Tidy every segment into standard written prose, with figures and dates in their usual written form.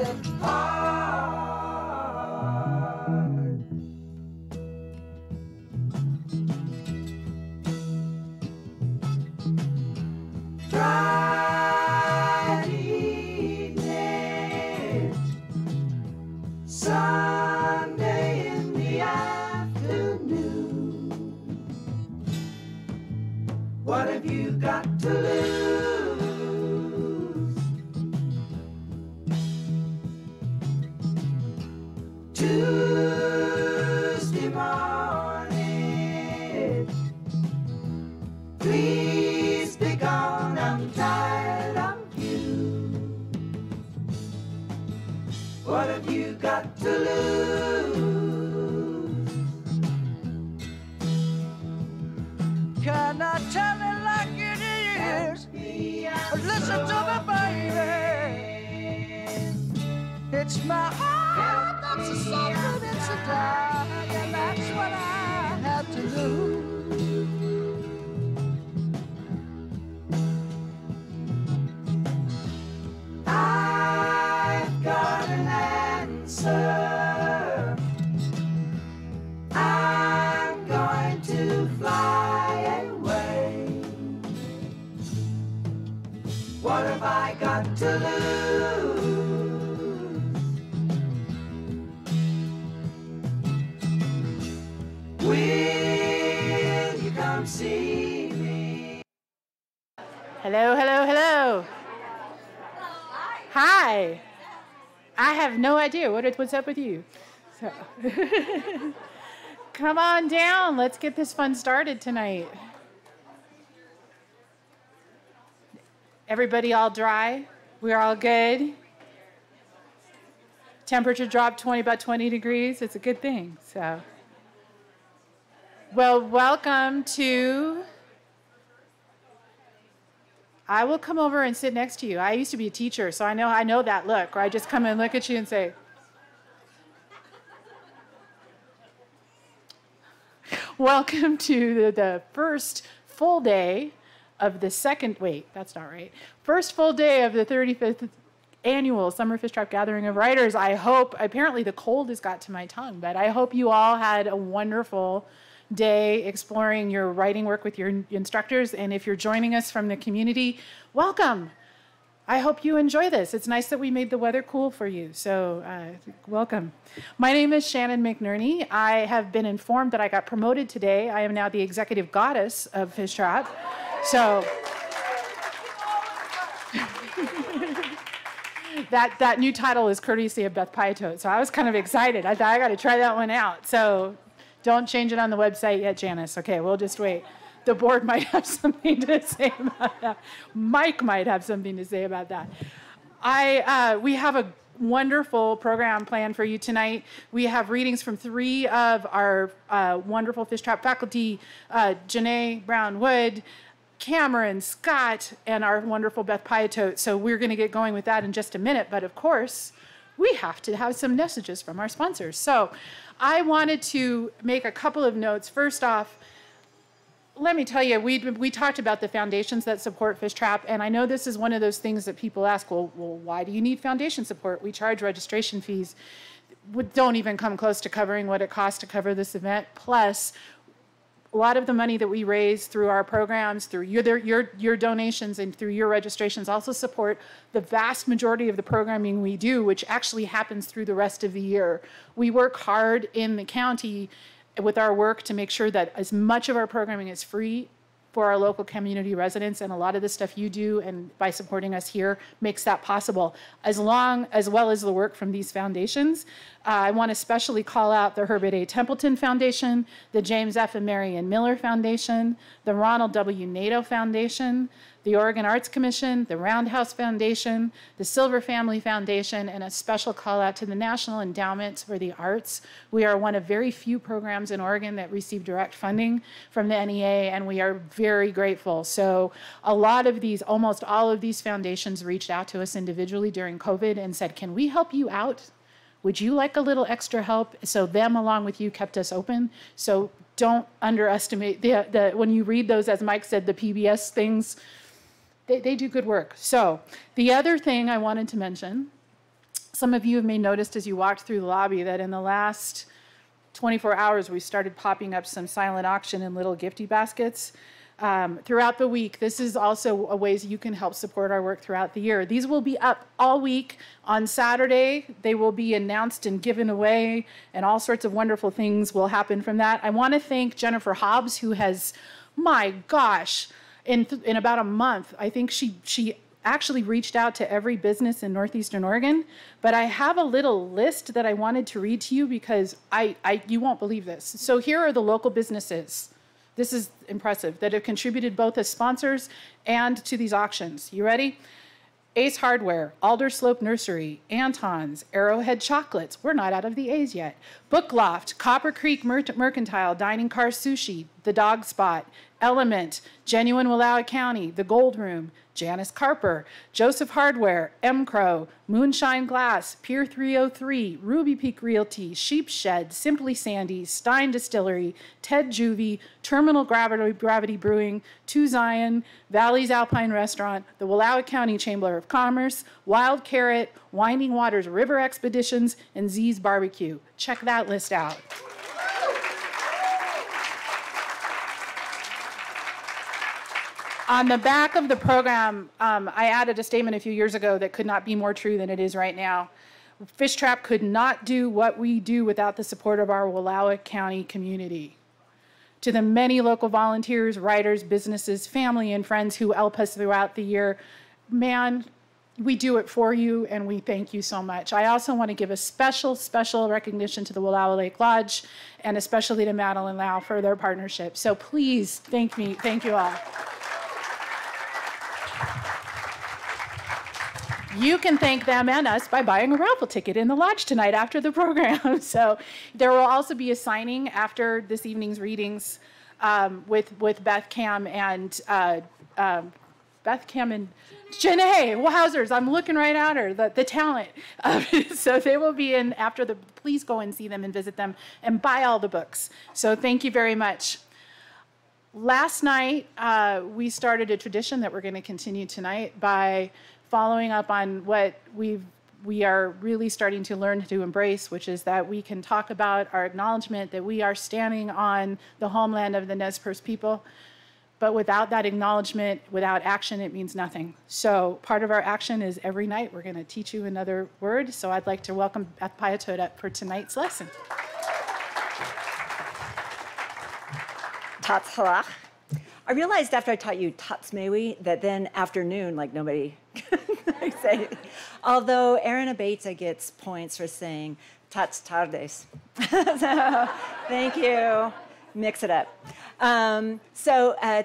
apart. Friday evening, Sunday in the afternoon. What have you got to lose? Tuesday morning, please be gone, I'm tired of you. What have you got to lose? Can I tell it like it is? Listen to me, baby. It's my heart that's a suffering, it's a die, and that's what I have to lose. I've got an answer. I'm going to fly away. What have I got to lose? Will you come see me? Hello, hello, hello. Hi. I have no idea what's up with you. So come on down. Let's get this fun started tonight. Everybody all dry? We're all good? Temperature dropped about 20 degrees. It's a good thing. So, well, welcome to... I will come over and sit next to you. I used to be a teacher, so I know that look, where I just come and look at you and say, welcome to the first full day of the second, wait, that's not right. First full day of the 35th annual Summer Fishtrap Gathering of Writers. I hope, apparently the cold has got to my tongue, but I hope you all had a wonderful day exploring your writing work with your instructors. And if you're joining us from the community, welcome. I hope you enjoy this. It's nice that we made the weather cool for you. So welcome. My name is Shannon McNerney. I have been informed that I got promoted today. I am now the executive goddess of Fishtrap. So that new title is courtesy of Beth Piatote. So I was kind of excited. I thought I got to try that one out. So don't change it on the website yet, Janice. Okay, we'll just wait. The board might have something to say about that. Mike might have something to say about that. We have a wonderful program planned for you tonight. We have readings from 3 of our wonderful Fishtrap faculty, JaNay Brown-Wood, Cameron, Scott, and our wonderful Beth Piatote. So we're going to get going with that in just a minute. But of course, we have to have some messages from our sponsors. So I wanted to make a couple of notes. First off, let me tell you, we talked about the foundations that support Fishtrap, and I know this is one of those things that people ask, well, why do you need foundation support? We charge registration fees. Don't even come close to covering what it costs to cover this event. Plus, a lot of the money that we raise through our programs, through your donations and through your registrations also support the vast majority of the programming we do, which actually happens through the rest of the year. We work hard in the county with our work to make sure that as much of our programming is free for our local community residents, and a lot of the stuff you do and by supporting us here makes that possible, as well as the work from these foundations. I want to especially call out the Herbert A. Templeton Foundation, the James F. and Marion Miller Foundation, the Ronald W. Nato Foundation, the Oregon Arts Commission, the Roundhouse Foundation, the Silver Family Foundation, and a special call out to the National Endowment for the Arts. We are one of very few programs in Oregon that receive direct funding from the NEA, and we are very grateful. So a lot of these, almost all of these foundations reached out to us individually during COVID and said, can we help you out? Would you like a little extra help? So them, along with you, kept us open. So don't underestimate when you read those, as Mike said, the PBS things, they do good work. So the other thing I wanted to mention Some of you may noticed as you walked through the lobby that in the last 24 hours, we started popping up some silent auction and little gifty baskets throughout the week. This is also a ways you can help support our work throughout the year. These will be up all week. On Saturday, they will be announced and given away, and all sorts of wonderful things will happen from that. I want to thank Jennifer Hobbs, who has, my gosh, in about a month, I think she actually reached out to every business in Northeastern Oregon, but I have a little list that I wanted to read to you because you won't believe this. So here are the local businesses. This is impressive, that have contributed both as sponsors and to these auctions. You ready? Ace Hardware, Alder Slope Nursery, Anton's, Arrowhead Chocolates, we're not out of the A's yet, Book Loft, Copper Creek Mercantile, Dining Car Sushi, The Dog Spot, Element, Genuine Wallowa County, The Gold Room, Janice Carper, Joseph Hardware, M. Crow, Moonshine Glass, Pier 303, Ruby Peak Realty, Sheep Shed, Simply Sandy, Stein Distillery, Ted Juvie, Terminal Gravity Brewing, To Zion, Valley's Alpine Restaurant, the Wallowa County Chamber of Commerce, Wild Carrot, Winding Waters River Expeditions, and Z's Barbecue. Check that list out. On the back of the program, I added a statement a few years ago that could not be more true than it is right now. Fishtrap could not do what we do without the support of our Wallowa County community. To the many local volunteers, writers, businesses, family, and friends who help us throughout the year, man, we do it for you, and we thank you so much. I also want to give a special recognition to the Wallowa Lake Lodge, and especially to Madeline Lau for their partnership. So please thank you all. You can thank them and us by buying a raffle ticket in the lodge tonight after the program. So there will also be a signing after this evening's readings with Beth Cam and JaNay. Wowzers, I'm looking right at her, the talent. So they will be in after the, please go and see them and visit them and buy all the books. So thank you very much. Last night, we started a tradition that we're going to continue tonight by following up on what we are really starting to learn to embrace, which is that we can talk about our acknowledgement that we are standing on the homeland of the Nez Perce people. But without that acknowledgement, without action, it means nothing. So part of our action is every night we're going to teach you another word. So I'd like to welcome Beth Piatote up for tonight's lesson. Tatzhalach. I realized after I taught you Tatzmewi that then afternoon, like nobody could say it. Although Aaron Abeta gets points for saying Tats Tardes. So, thank you. Mix it up.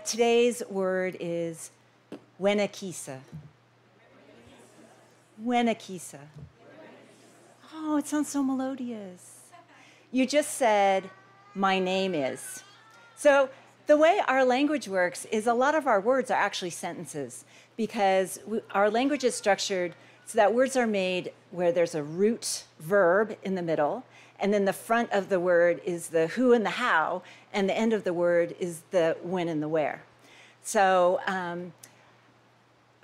Today's word is Wenakisa. Wenakisa. Oh, it sounds so melodious. You just said, my name is. So the way our language works is a lot of our words are actually sentences because our language is structured so that words are made where there's a root verb in the middle, and then the front of the word is the who and the how, and the end of the word is the when and the where. So,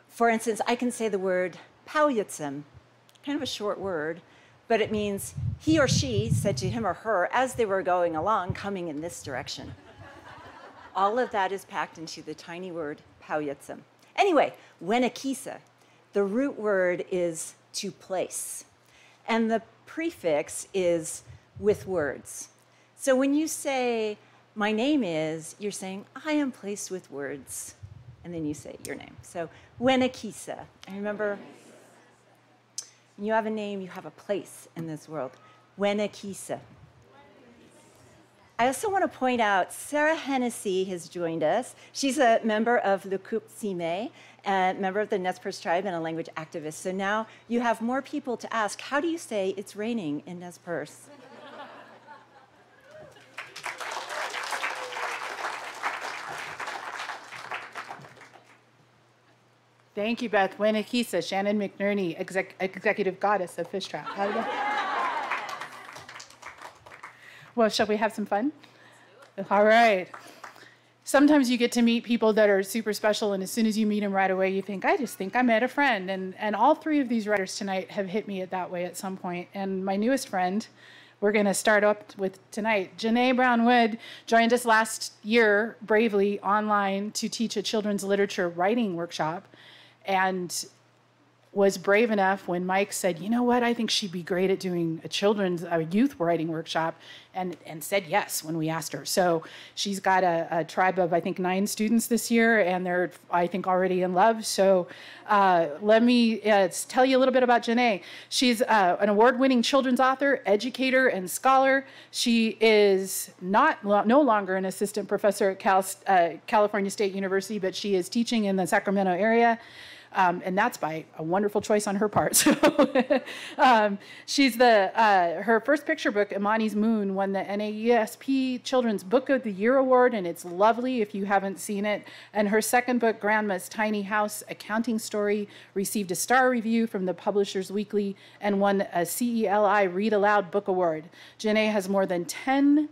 for instance, I can say the word Pauyatsem, kind of a short word, but it means he or she said to him or her as they were going along, coming in this direction. All of that is packed into the tiny word Pauyatsem. Anyway, Wenakisa, the root word is to place, and the prefix is with words. So when you say, my name is, you're saying, I am placed with words. And then you say your name. So Wenakisa. And remember, when you have a name, you have a place in this world. Wenakisa. I also want to point out Sarah Hennessy has joined us. She's a member of Le Coupe Sime, a member of the Nez Perce tribe and a language activist. So now you have more people to ask, how do you say it's raining in Nez Perce? Thank you, Beth. Wenakisa, Shannon McNerney, executive goddess of Fishtrap. Well, shall we have some fun? All right. sometimes you get to meet people that are super special, and as soon as you meet them right away, you think, I just think I met a friend. And all three of these writers tonight have hit me that way at some point. And my newest friend, we're going to start up with tonight. JaNay Brown-Wood joined us last year bravely online to teach a children's literature writing workshop, and was brave enough when Mike said, you know what, I think she'd be great at doing a youth writing workshop, and said yes when we asked her. So she's got a tribe of, I think, 9 students this year, and they're, I think, already in love. So let me tell you a little bit about JaNay. She's an award-winning children's author, educator, and scholar. She is no longer an assistant professor at California State University, but she is teaching in the Sacramento area. And that's by a wonderful choice on her part. So, she's her first picture book, Imani's Moon, won the NAESP Children's Book of the Year Award, and it's lovely if you haven't seen it. And her second book, Grandma's Tiny House, A Counting Story, received a star review from the Publishers Weekly and won a CELI Read Aloud Book Award. JaNay has more than 10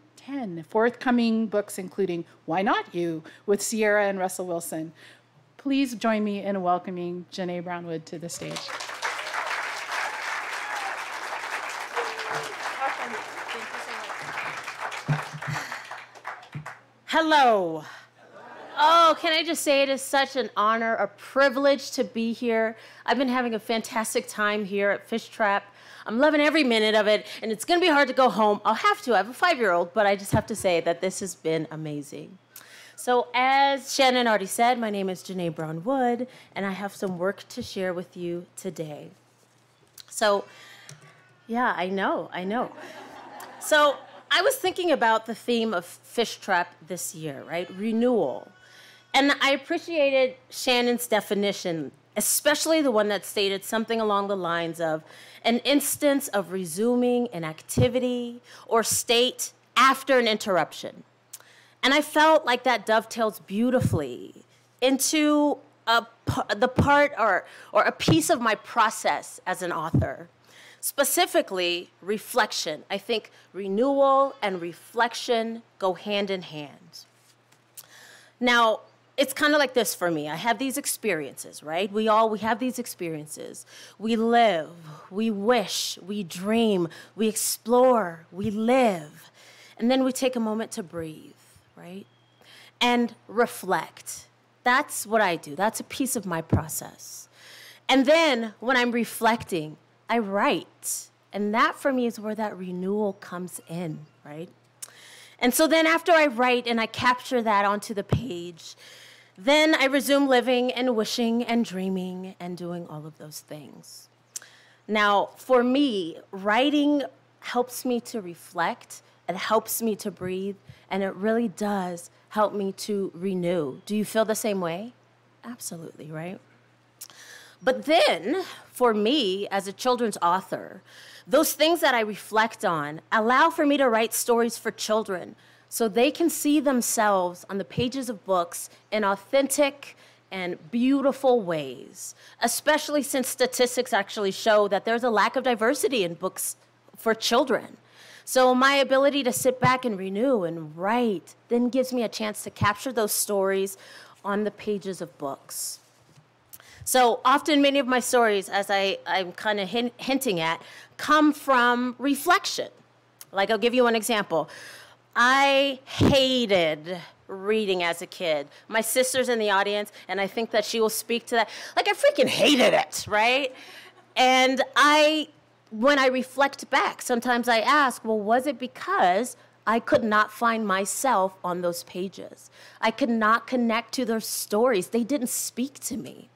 forthcoming books, including Why Not You, with Sierra and Russell Wilson. Please join me in welcoming JaNay Brown-Wood to the stage. Hello. Oh, can I just say it is such an honor, a privilege to be here. I've been having a fantastic time here at Fishtrap. I'm loving every minute of it, and it's going to be hard to go home. I'll have to. I have a 5-year-old, but I just have to say that this has been amazing. So as Shannon already said, my name is JaNay Brown-Wood, and I have some work to share with you today. So, yeah, I know. So I was thinking about the theme of Fishtrap this year, right? Renewal. And I appreciated Shannon's definition, especially the one that stated something along the lines of an instance of resuming an activity or state after an interruption. And I felt like that dovetails beautifully into the part or a piece of my process as an author, specifically reflection. I think renewal and reflection go hand in hand. Now, it's kind of like this for me. I have these experiences, right? We have these experiences. We live, we wish, we dream, we explore, we live, and then we take a moment to breathe. Right? And reflect. That's what I do. That's a piece of my process. And then when I'm reflecting, I write. And that for me is where that renewal comes in, right? And so then after I write and I capture that onto the page, then I resume living and wishing and dreaming and doing all of those things. Now, for me, writing helps me to reflect. It helps me to breathe, and it really does help me to renew. Do you feel the same way? Absolutely, right? But then, for me, as a children's author, those things that I reflect on allow for me to write stories for children so they can see themselves on the pages of books in authentic and beautiful ways, especially since statistics actually show that there's a lack of diversity in books for children. So my ability to sit back and renew and write then gives me a chance to capture those stories on the pages of books. So often many of my stories, as I'm kind of hinting at, come from reflection. Like I'll give you one example. I hated reading as a kid. My sister's in the audience, and I think that she will speak to that. Like I freaking hated it, right? And when I reflect back, sometimes I ask, well, was it because I could not find myself on those pages? I could not connect to their stories. They didn't speak to me.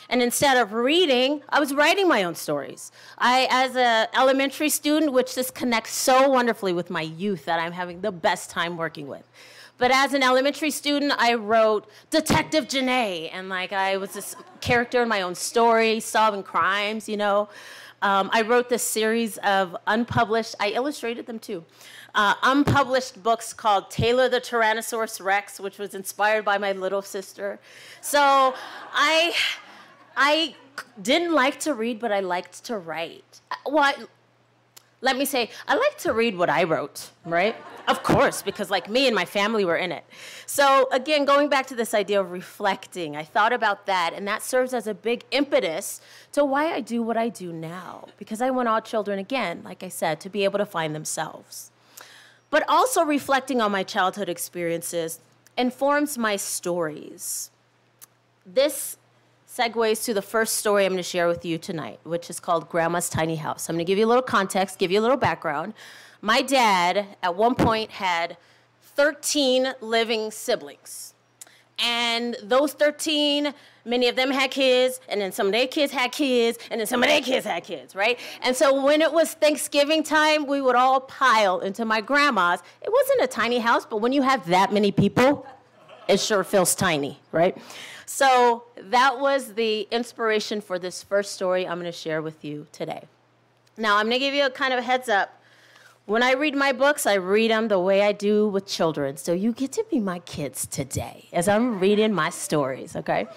And instead of reading, I was writing my own stories. As an elementary student, which this connects so wonderfully with my youth that I'm having the best time working with. But as an elementary student, I wrote Detective JaNay, and I was this character in my own story, solving crimes, you know. I wrote this series of unpublished, I illustrated them too, unpublished books called Taylor the Tyrannosaurus Rex, which was inspired by my little sister. So I didn't like to read, but I liked to write. Well, Let me say, I like to read what I wrote, right? Of course, because like me and my family were in it. So again, going back to this idea of reflecting, I thought about that, and that serves as a big impetus to why I do what I do now. Because I want all children, again, like I said, to be able to find themselves. But also reflecting on my childhood experiences informs my stories. This segues to the first story I'm going to share with you tonight, which is called Grandma's Tiny House. I'm going to give you a little context, give you a little background. My dad, at one point, had 13 living siblings. And those 13, many of them had kids, and then some of their kids had kids, and then some of their kids had kids, right? And so when it was Thanksgiving time, we would all pile into my grandma's. It wasn't a tiny house, but when you have that many people, it sure feels tiny, right? So that was the inspiration for this first story I'm going to share with you today. Now, I'm going to give you a kind of a heads up. When I read my books, I read them the way I do with children. So you get to be my kids today as I'm reading my stories, okay?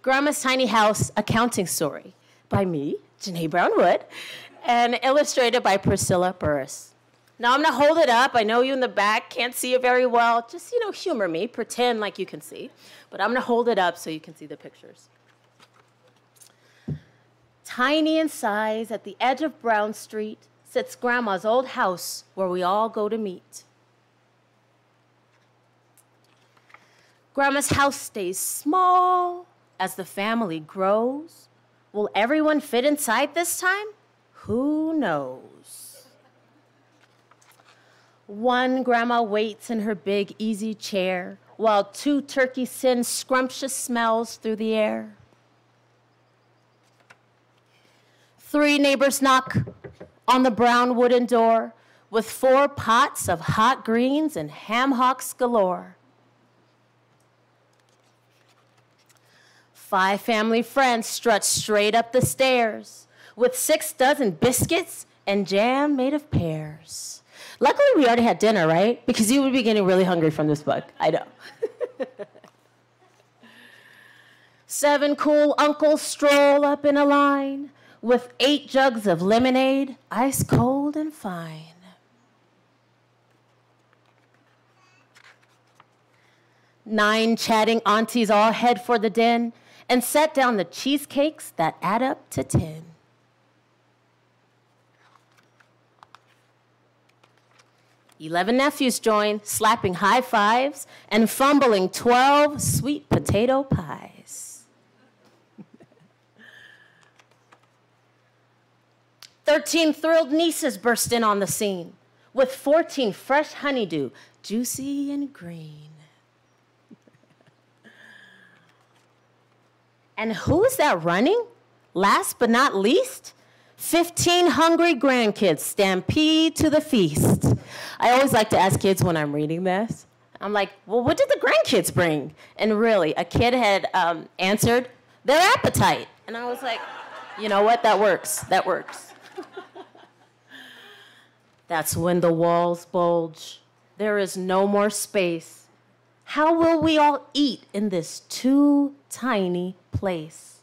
Grandma's Tiny House Accounting Story by me, JaNay Brown-Wood, and illustrated by Priscilla Burris. Now, I'm going to hold it up. I know you in the back can't see it very well. Just, humor me. Pretend like you can see. But I'm going to hold it up so you can see the pictures. Tiny in size, at the edge of Brown Street, sits Grandma's old house where we all go to meet. Grandma's house stays small as the family grows. Will everyone fit inside this time? Who knows? One grandma waits in her big, easy chair while two turkeys send scrumptious smells through the air. Three neighbors knock on the brown wooden door with 4 pots of hot greens and ham hocks galore. 5 family friends strut straight up the stairs with 6 dozen biscuits and jam made of pears. Luckily, we already had dinner, right? Because you would be getting really hungry from this book. I know. 7 cool uncles stroll up in a line with 8 jugs of lemonade, ice cold and fine. Nine chatting aunties all head for the den and set down the cheesecakes that add up to 10. Eleven nephews join, slapping high fives and fumbling 12 sweet potato pies. 13 thrilled nieces burst in on the scene with 14 fresh honeydew, juicy and green. And who is that running? Last but not least, 15 hungry grandkids stampede to the feast. I always like to ask kids when I'm reading this. I'm like, well, what did the grandkids bring? And really, a kid had answered, their appetite. And I was like, you know what? That works. That works. That's when the walls bulge. There is no more space. How will we all eat in this too tiny place?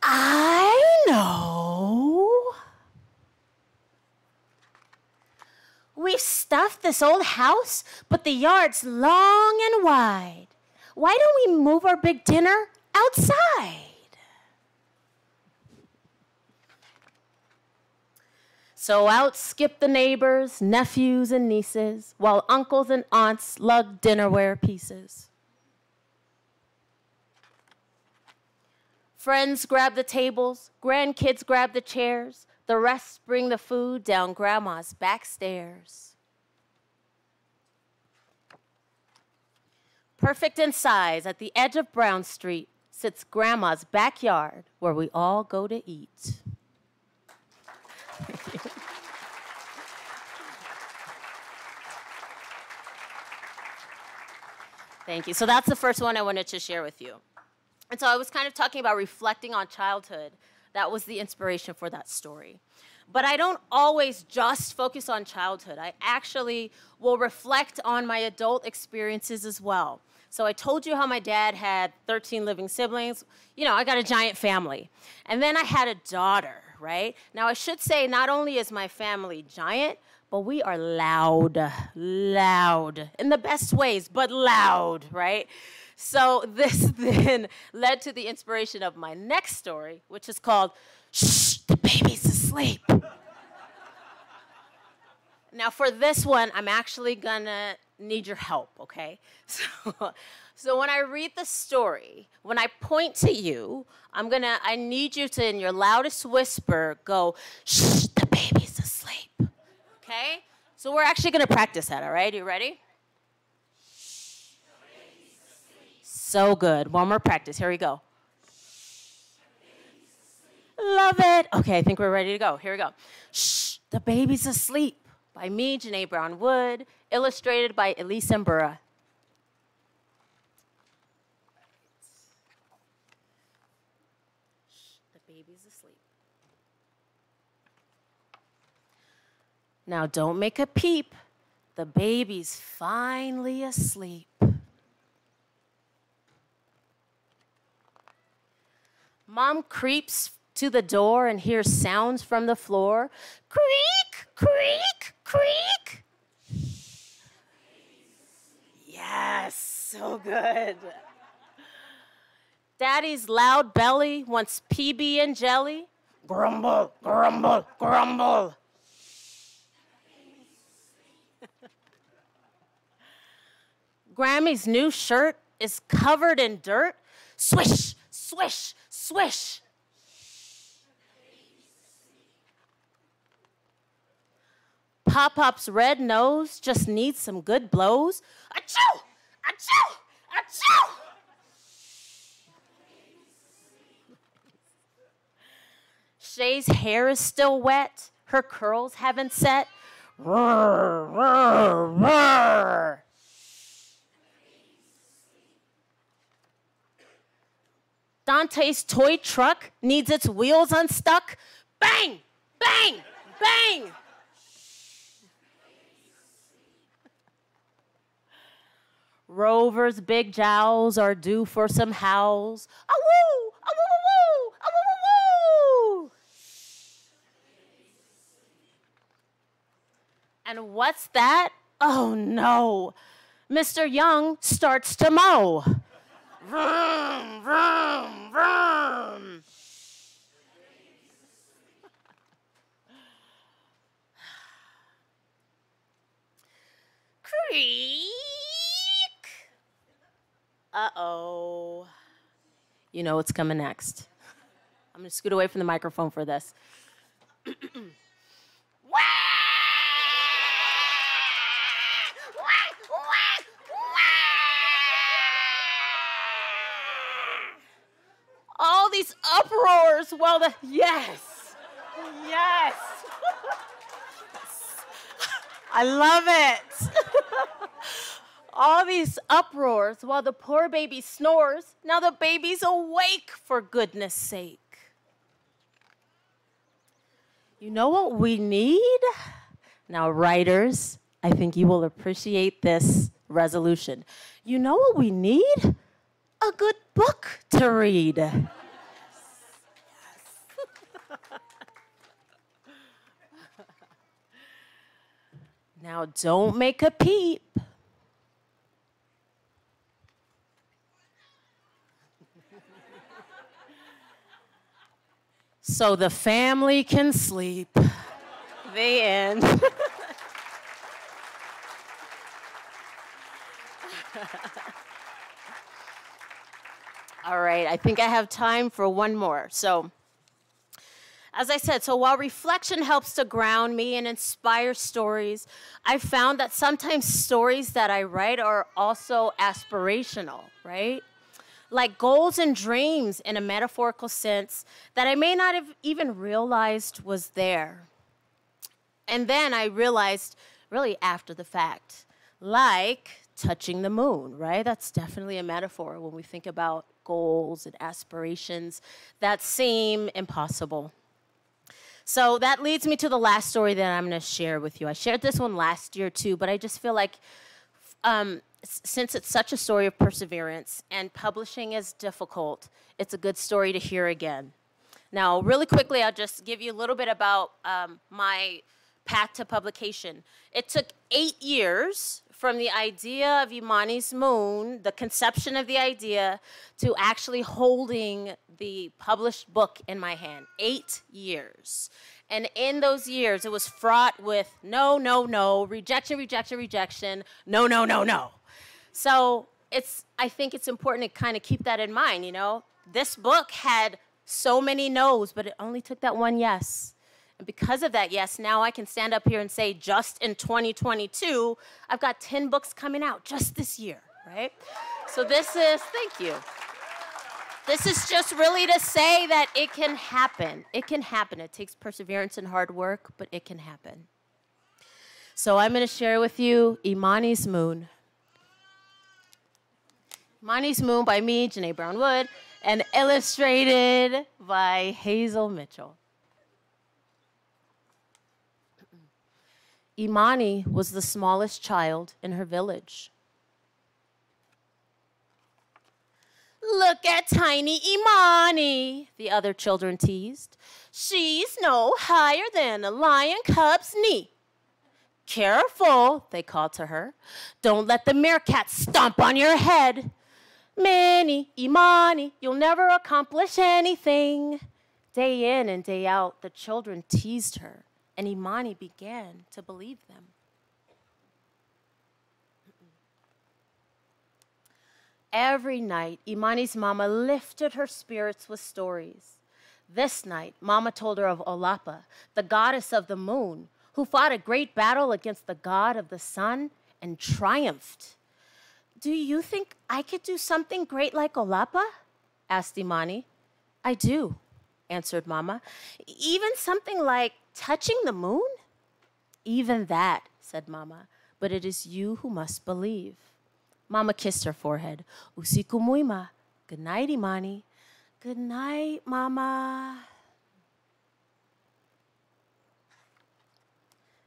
I know. We've stuffed this old house, but the yard's long and wide. Why don't we move our big dinner outside? So out skip the neighbors, nephews, and nieces, while uncles and aunts lug dinnerware pieces. Friends grab the tables, grandkids grab the chairs, the rest bring the food down Grandma's back stairs. Perfect in size, at the edge of Brown Street, sits Grandma's backyard where we all go to eat. Thank you. So that's the first one I wanted to share with you. And so I was kind of talking about reflecting on childhood. That was the inspiration for that story. But I don't always just focus on childhood. I actually will reflect on my adult experiences as well. So I told you how my dad had 13 living siblings. You know, I got a giant family. And then I had a daughter, right? Now, I should say not only is my family giant, but we are loud, in the best ways, but loud, right? So this then led to the inspiration of my next story, which is called, Shh, the baby's asleep. Now, for this one, I'm actually gonna need your help, okay? So when I read the story, when I point to you, I need you to, in your loudest whisper, go, shh, the baby's asleep, okay? So we're actually gonna practice that, all right? You ready? Shh, the baby's asleep. So good. One more practice. Here we go. Shh, the baby's asleep. Love it. Okay, I think we're ready to go. Here we go. Shh, the baby's asleep. By me, JaNay Brown Wood, illustrated by Elise Mbura. The baby's asleep. Now don't make a peep. The baby's finally asleep. Mom creeps to the door and hears sounds from the floor. Creak, creak, creak. Yes, so good. Daddy's loud belly wants PB and jelly. Grumble, grumble, grumble. Grammy's new shirt is covered in dirt. Swish, swish, swish. Pop-Pop's red nose just needs some good blows. Achoo! Achoo! Achoo! Shay's hair is still wet. Her curls haven't set. Roar, roar, roar. Dante's toy truck needs its wheels unstuck. Bang! Bang! Bang! Rover's big jowls are due for some howls. Ah-woo! Ah-woo-woo-woo! Ah-woo-woo-woo! And what's that? Oh, no. Mr. Young starts to mow. Vroom, vroom, vroom. Creak. Uh-oh. You know what's coming next. I'm going to scoot away from the microphone for this. All these uproars while the... Yes. Yes. I love it. All these uproars while the poor baby snores. Now the baby's awake, for goodness sake. You know what we need? Now, writers, I think you will appreciate this resolution. You know what we need? A good book to read. Yes. Now, don't make a peep. So the family can sleep. The end. All right, I think I have time for one more. So, as I said, so while reflection helps to ground me and inspire stories, I found that sometimes stories that I write are also aspirational, right? Like goals and dreams in a metaphorical sense that I may not have even realized was there. And then I realized really after the fact, like touching the moon, right? That's definitely a metaphor when we think about goals and aspirations that seem impossible. So that leads me to the last story that I'm going to share with you. I shared this one last year too, but I just feel like since it's such a story of perseverance and publishing is difficult, it's a good story to hear again. Now, really quickly, I'll just give you a little bit about my path to publication. It took 8 years from the idea of Imani's Moon, the conception of the idea, to actually holding the published book in my hand. 8 years. And in those years, it was fraught with no, no, no, rejection, rejection, rejection, no, no, no, no. So I think it's important to kind of keep that in mind, you know. This book had so many no's, but it only took that one yes. And because of that yes, now I can stand up here and say just in 2022, I've got 10 books coming out just this year, right? So thank you. This is just really to say that it can happen. It can happen. It takes perseverance and hard work, but it can happen. So I'm going to share with you Imani's Moon. Imani's Moon by me, JaNay Brown-Wood, and illustrated by Hazel Mitchell. Imani was the smallest child in her village. Look at tiny Imani, the other children teased. She's no higher than a lion cub's knee. Careful, they called to her. Don't let the meerkat stomp on your head. Minnie, Imani, you'll never accomplish anything. Day in and day out, the children teased her, and Imani began to believe them. Every night, Imani's mama lifted her spirits with stories. This night, Mama told her of Olapa, the goddess of the moon, who fought a great battle against the god of the sun and triumphed. Do you think I could do something great like Olapa? Asked Imani. I do, answered Mama. Even something like touching the moon? Even that, said Mama, but it is you who must believe. Mama kissed her forehead. Usiku muima. Good night, Imani. Good night, Mama.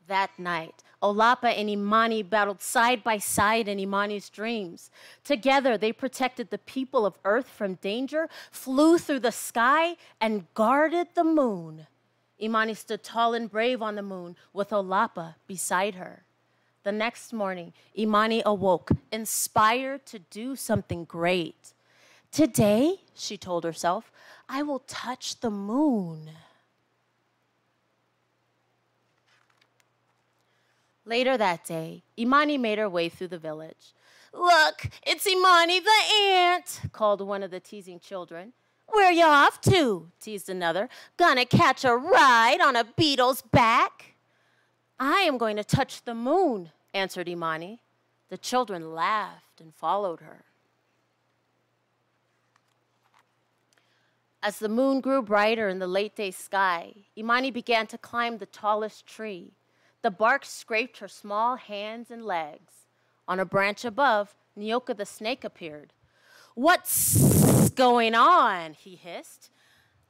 That night, Olapa and Imani battled side by side in Imani's dreams. Together, they protected the people of Earth from danger, flew through the sky, and guarded the moon. Imani stood tall and brave on the moon with Olapa beside her. The next morning, Imani awoke, inspired to do something great. Today, she told herself, I will touch the moon. Later that day, Imani made her way through the village. Look, it's Imani the ant, called one of the teasing children. Where you off to? Teased another. Gonna catch a ride on a beetle's back? I am going to touch the moon, answered Imani. The children laughed and followed her. As the moon grew brighter in the late day sky, Imani began to climb the tallest tree. The bark scraped her small hands and legs. On a branch above, Nyoka the snake appeared. What's going on? He hissed.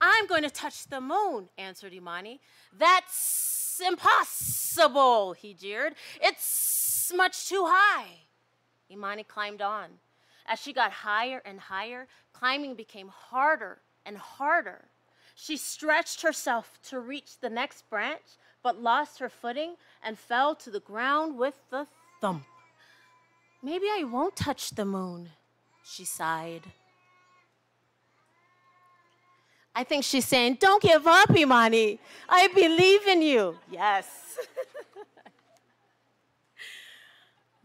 I'm going to touch the moon, answered Imani. That's impossible, he jeered. It's much too high. Imani climbed on. As she got higher and higher, climbing became harder and harder. She stretched herself to reach the next branch, but lost her footing and fell to the ground with a thump. Maybe I won't touch the moon, she sighed. I think she's saying, don't give up, Imani. I believe in you. Yes.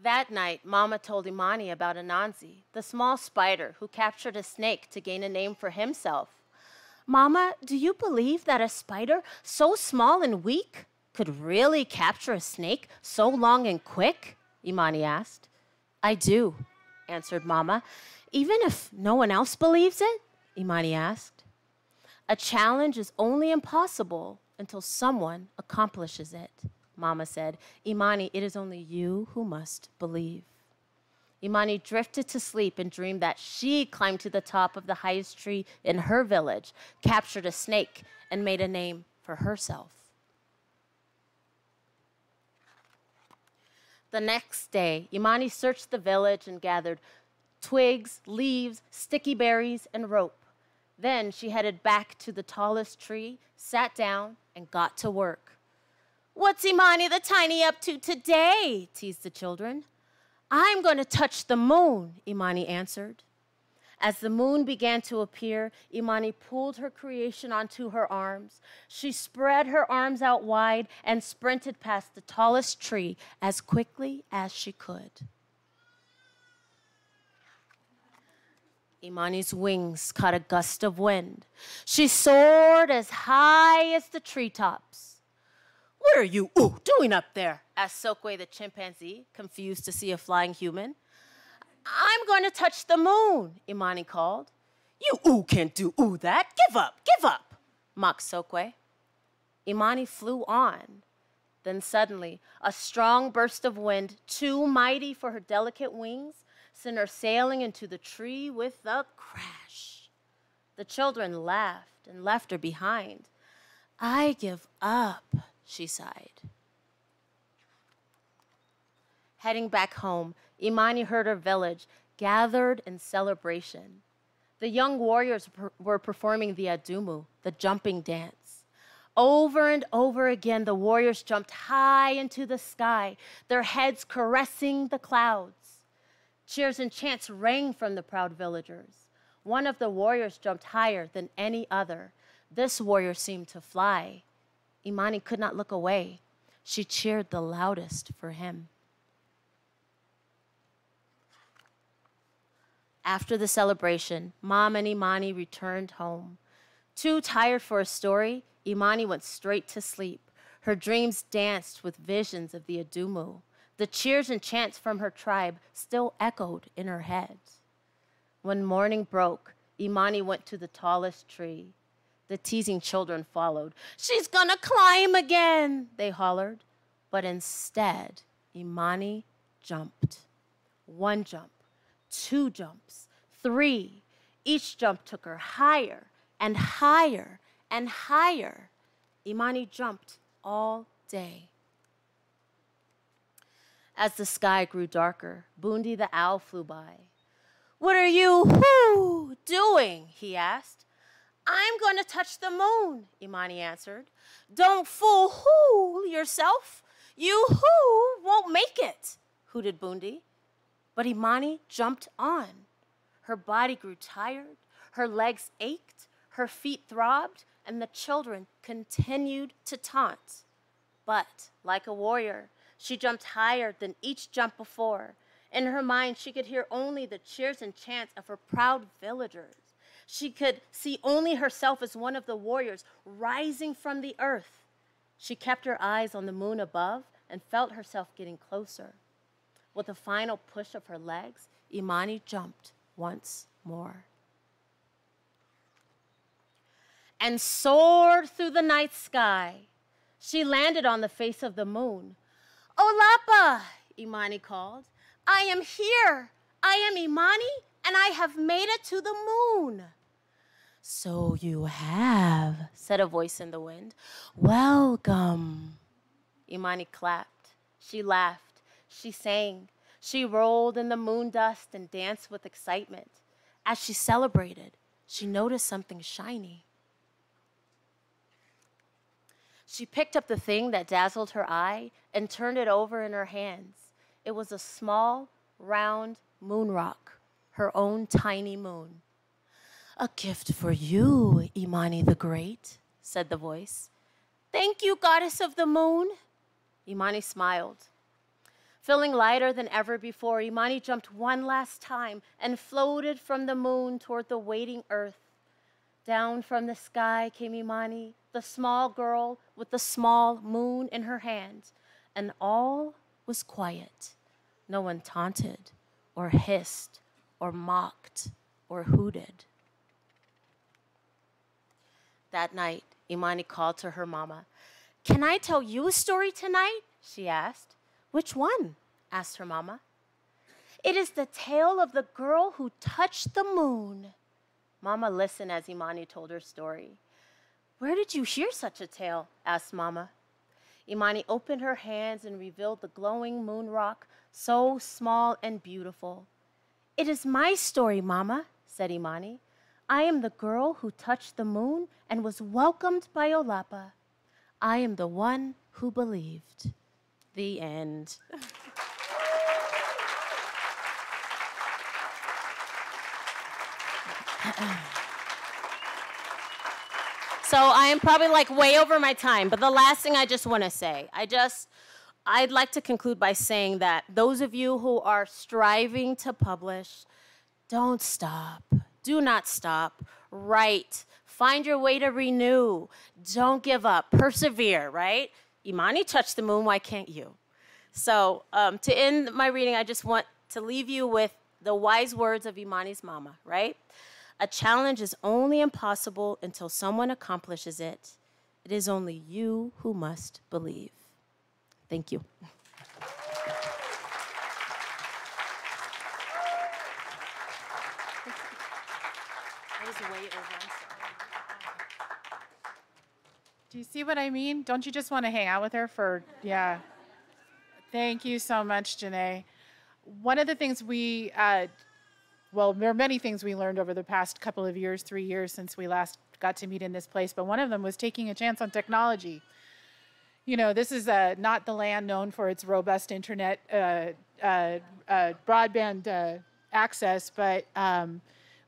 That night, Mama told Imani about Anansi, the small spider who captured a snake to gain a name for himself. Mama, do you believe that a spider so small and weak could really capture a snake so long and quick? Imani asked. I do, answered Mama. Even if no one else believes it? Imani asked. A challenge is only impossible until someone accomplishes it, Mama said. Imani, it is only you who must believe. Imani drifted to sleep and dreamed that she climbed to the top of the highest tree in her village, captured a snake, and made a name for herself. The next day, Imani searched the village and gathered twigs, leaves, sticky berries, and rope. Then she headed back to the tallest tree, sat down, and got to work. "What's Imani the Tiny up to today?" teased the children. "I'm going to touch the moon," Imani answered. As the moon began to appear, Imani pulled her creation onto her arms. She spread her arms out wide and sprinted past the tallest tree as quickly as she could. Imani's wings caught a gust of wind. She soared as high as the treetops. "What are you doing up there?" asked Sokwe the chimpanzee, confused to see a flying human. "I'm going to touch the moon," Imani called. "You can't do that. Give up," mocked Sokwe. Imani flew on. Then suddenly, a strong burst of wind, too mighty for her delicate wings, sent her sailing into the tree with a crash. The children laughed and left her behind. "I give up," she sighed. Heading back home, Imani heard her village gathered in celebration. The young warriors were performing the adumu, the jumping dance. Over and over again, the warriors jumped high into the sky, their heads caressing the clouds. Cheers and chants rang from the proud villagers. One of the warriors jumped higher than any other. This warrior seemed to fly. Imani could not look away. She cheered the loudest for him. After the celebration, Mom and Imani returned home. Too tired for a story, Imani went straight to sleep. Her dreams danced with visions of the adumu. The cheers and chants from her tribe still echoed in her head. When morning broke, Imani went to the tallest tree. The teasing children followed. "She's gonna climb again," they hollered. But instead, Imani jumped. One jump. 2 jumps, 3. Each jump took her higher and higher and higher. Imani jumped all day. As the sky grew darker, Bundi the owl flew by. "What are you doing?" he asked. "I'm going to touch the moon," Imani answered. "Don't fool yourself. You won't make it," hooted Bundi. But Imani jumped on. Her body grew tired, her legs ached, her feet throbbed, and the children continued to taunt. But, like a warrior, she jumped higher than each jump before. In her mind, she could hear only the cheers and chants of her proud villagers. She could see only herself as one of the warriors rising from the earth. She kept her eyes on the moon above and felt herself getting closer. With a final push of her legs, Imani jumped once more and soared through the night sky. She landed on the face of the moon. "Olapa," Imani called. "I am here. I am Imani, and I have made it to the moon." "So you have," said a voice in the wind. "Welcome." Imani clapped. She laughed. She sang. She rolled in the moon dust and danced with excitement. As she celebrated, she noticed something shiny. She picked up the thing that dazzled her eye and turned it over in her hands. It was a small, round moon rock, her own tiny moon. "A gift for you, Imani the Great," said the voice. "Thank you, goddess of the moon." Imani smiled. Feeling lighter than ever before, Imani jumped one last time and floated from the moon toward the waiting earth. Down from the sky came Imani, the small girl with the small moon in her hand, and all was quiet. No one taunted or hissed or mocked or hooted. That night, Imani called to her mama. "Can I tell you a story tonight?" she asked. "Which one?" asked her mama. "It is the tale of the girl who touched the moon." Mama listened as Imani told her story. "Where did you hear such a tale?" asked Mama. Imani opened her hands and revealed the glowing moon rock, so small and beautiful. "It is my story, Mama," said Imani. "I am the girl who touched the moon and was welcomed by Olapa. I am the one who believed." The end. So I am probably like way over my time, but the last thing I just want to say, I'd like to conclude by saying that those of you who are striving to publish, don't stop. Do not stop. Write. Find your way to renew. Don't give up. Persevere, right? Imani touched the moon, why can't you? So to end my reading, I just want to leave you with the wise words of Imani's mama, right? A challenge is only impossible until someone accomplishes it. It is only you who must believe. Thank you. I was way over. I'm sorry. Do you see what I mean? Don't you just want to hang out with her for, yeah. Thank you so much, JaNay. One of the things well, there are many things we learned over the past couple of years, 3 years since we last got to meet in this place, but one of them was taking a chance on technology. You know, this is not the land known for its robust internet broadband access, but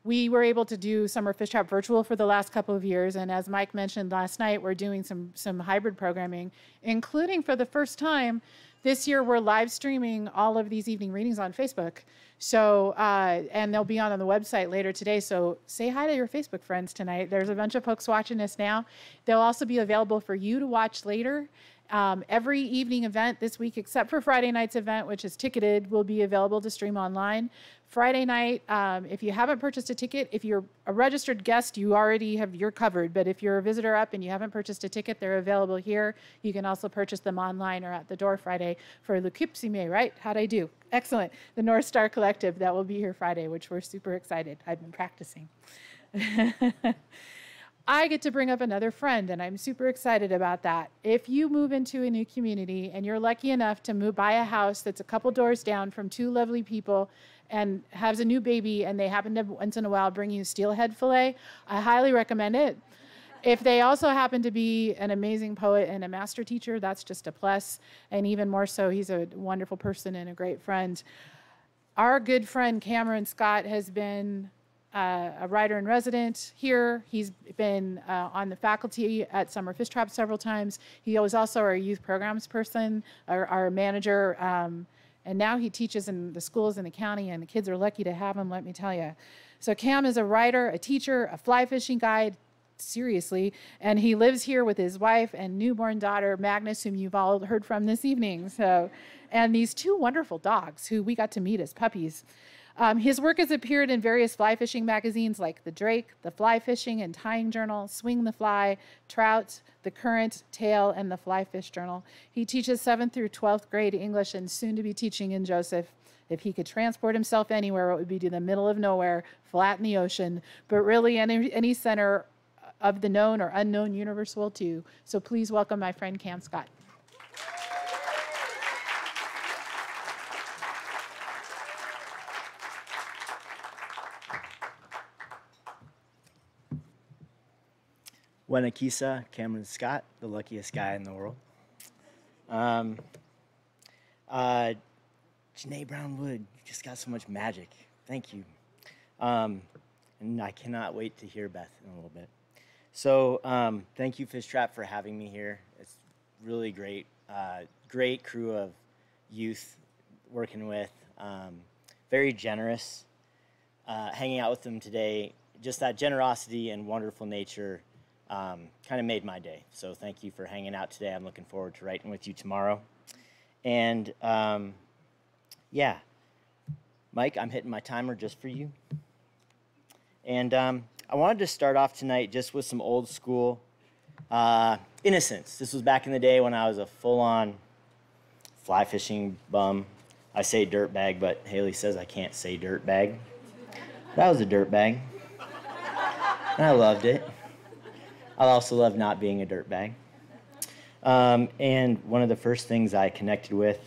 we were able to do Summer Fishtrap virtual for the last couple of years, and as Mike mentioned last night, we're doing some hybrid programming, including for the first time this year, we're live streaming all of these evening readings on Facebook. So, and they'll be on the website later today. So say hi to your Facebook friends tonight. There's a bunch of folks watching us now. They'll also be available for you to watch later. Every evening event this week, except for Friday night's event, which is ticketed, will be available to stream online. Friday night, if you haven't purchased a ticket, if you're a registered guest, you're covered. But if you're a visitor up and you haven't purchased a ticket, they're available here. You can also purchase them online or at the door Friday for Lukipsime, right? How'd I do? Excellent. The North Star Collective, that will be here Friday, which we're super excited. I've been practicing. I get to bring up another friend, and I'm super excited about that. If you move into a new community and you're lucky enough to buy a house that's a couple doors down from two lovely people and has a new baby, and they happen to once in a while bring you steelhead fillet, I highly recommend it. If they also happen to be an amazing poet and a master teacher, that's just a plus. And even more so, he's a wonderful person and a great friend. Our good friend Cameron Scott has been a writer in resident here. He's been on the faculty at Summer Fishtrap several times. He was also our youth programs person, our manager, and now he teaches in the schools in the county, and the kids are lucky to have him, let me tell you. So Cam is a writer, a teacher, a fly fishing guide, seriously, and he lives here with his wife and newborn daughter, Magnus, whom you've all heard from this evening. So, and these two wonderful dogs who we got to meet as puppies. His work has appeared in various fly fishing magazines like The Drake, The Fly Fishing and Tying Journal, Swing the Fly, Trout, The Current, Tail, and The Fly Fish Journal. He teaches 7th through 12th grade English and soon to be teaching in Joseph. If he could transport himself anywhere, it would be to the middle of nowhere, flat in the ocean, but really any center of the known or unknown universe will too. So please welcome my friend Cam Scott. Wenakisa, Cameron Scott, the luckiest guy in the world. JaNay Brownwood, you just got so much magic. Thank you. And I cannot wait to hear Beth in a little bit. So thank you, Fishtrap, for having me here. It's really great. Great crew of youth working with. Very generous. Hanging out with them today, just that generosity and wonderful nature kind of made my day. So thank you for hanging out today. I'm looking forward to writing with you tomorrow. And yeah, Mike, I'm hitting my timer just for you. And I wanted to start off tonight just with some old school innocence. This was back in the day when I was a full-on fly fishing bum. I say dirtbag, but Haley says I can't say dirtbag. But I was a dirtbag, and I loved it. I also love not being a dirtbag. And one of the first things I connected with,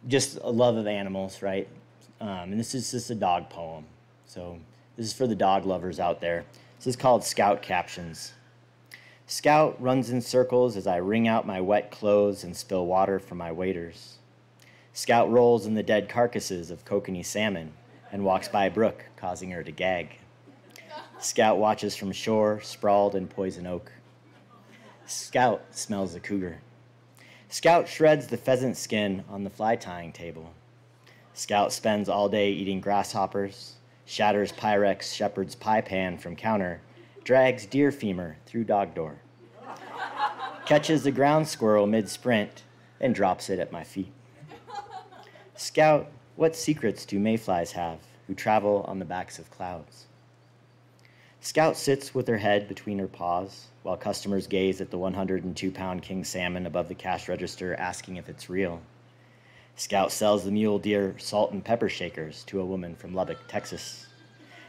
just a love of animals, right? And this is just a dog poem. So this is for the dog lovers out there. This is called Scout Captions. Scout runs in circles as I wring out my wet clothes and spill water from my waders. Scout rolls in the dead carcasses of kokanee salmon and walks by a brook, causing her to gag. Scout watches from shore, sprawled in poison oak. Scout smells the cougar. Scout shreds the pheasant skin on the fly tying table. Scout spends all day eating grasshoppers, shatters Pyrex shepherd's pie pan from counter, drags deer femur through dog door, catches a ground squirrel mid-sprint, and drops it at my feet. Scout, what secrets do mayflies have who travel on the backs of clouds? Scout sits with her head between her paws while customers gaze at the 102-pound king salmon above the cash register asking if it's real. Scout sells the mule deer salt and pepper shakers to a woman from Lubbock, Texas.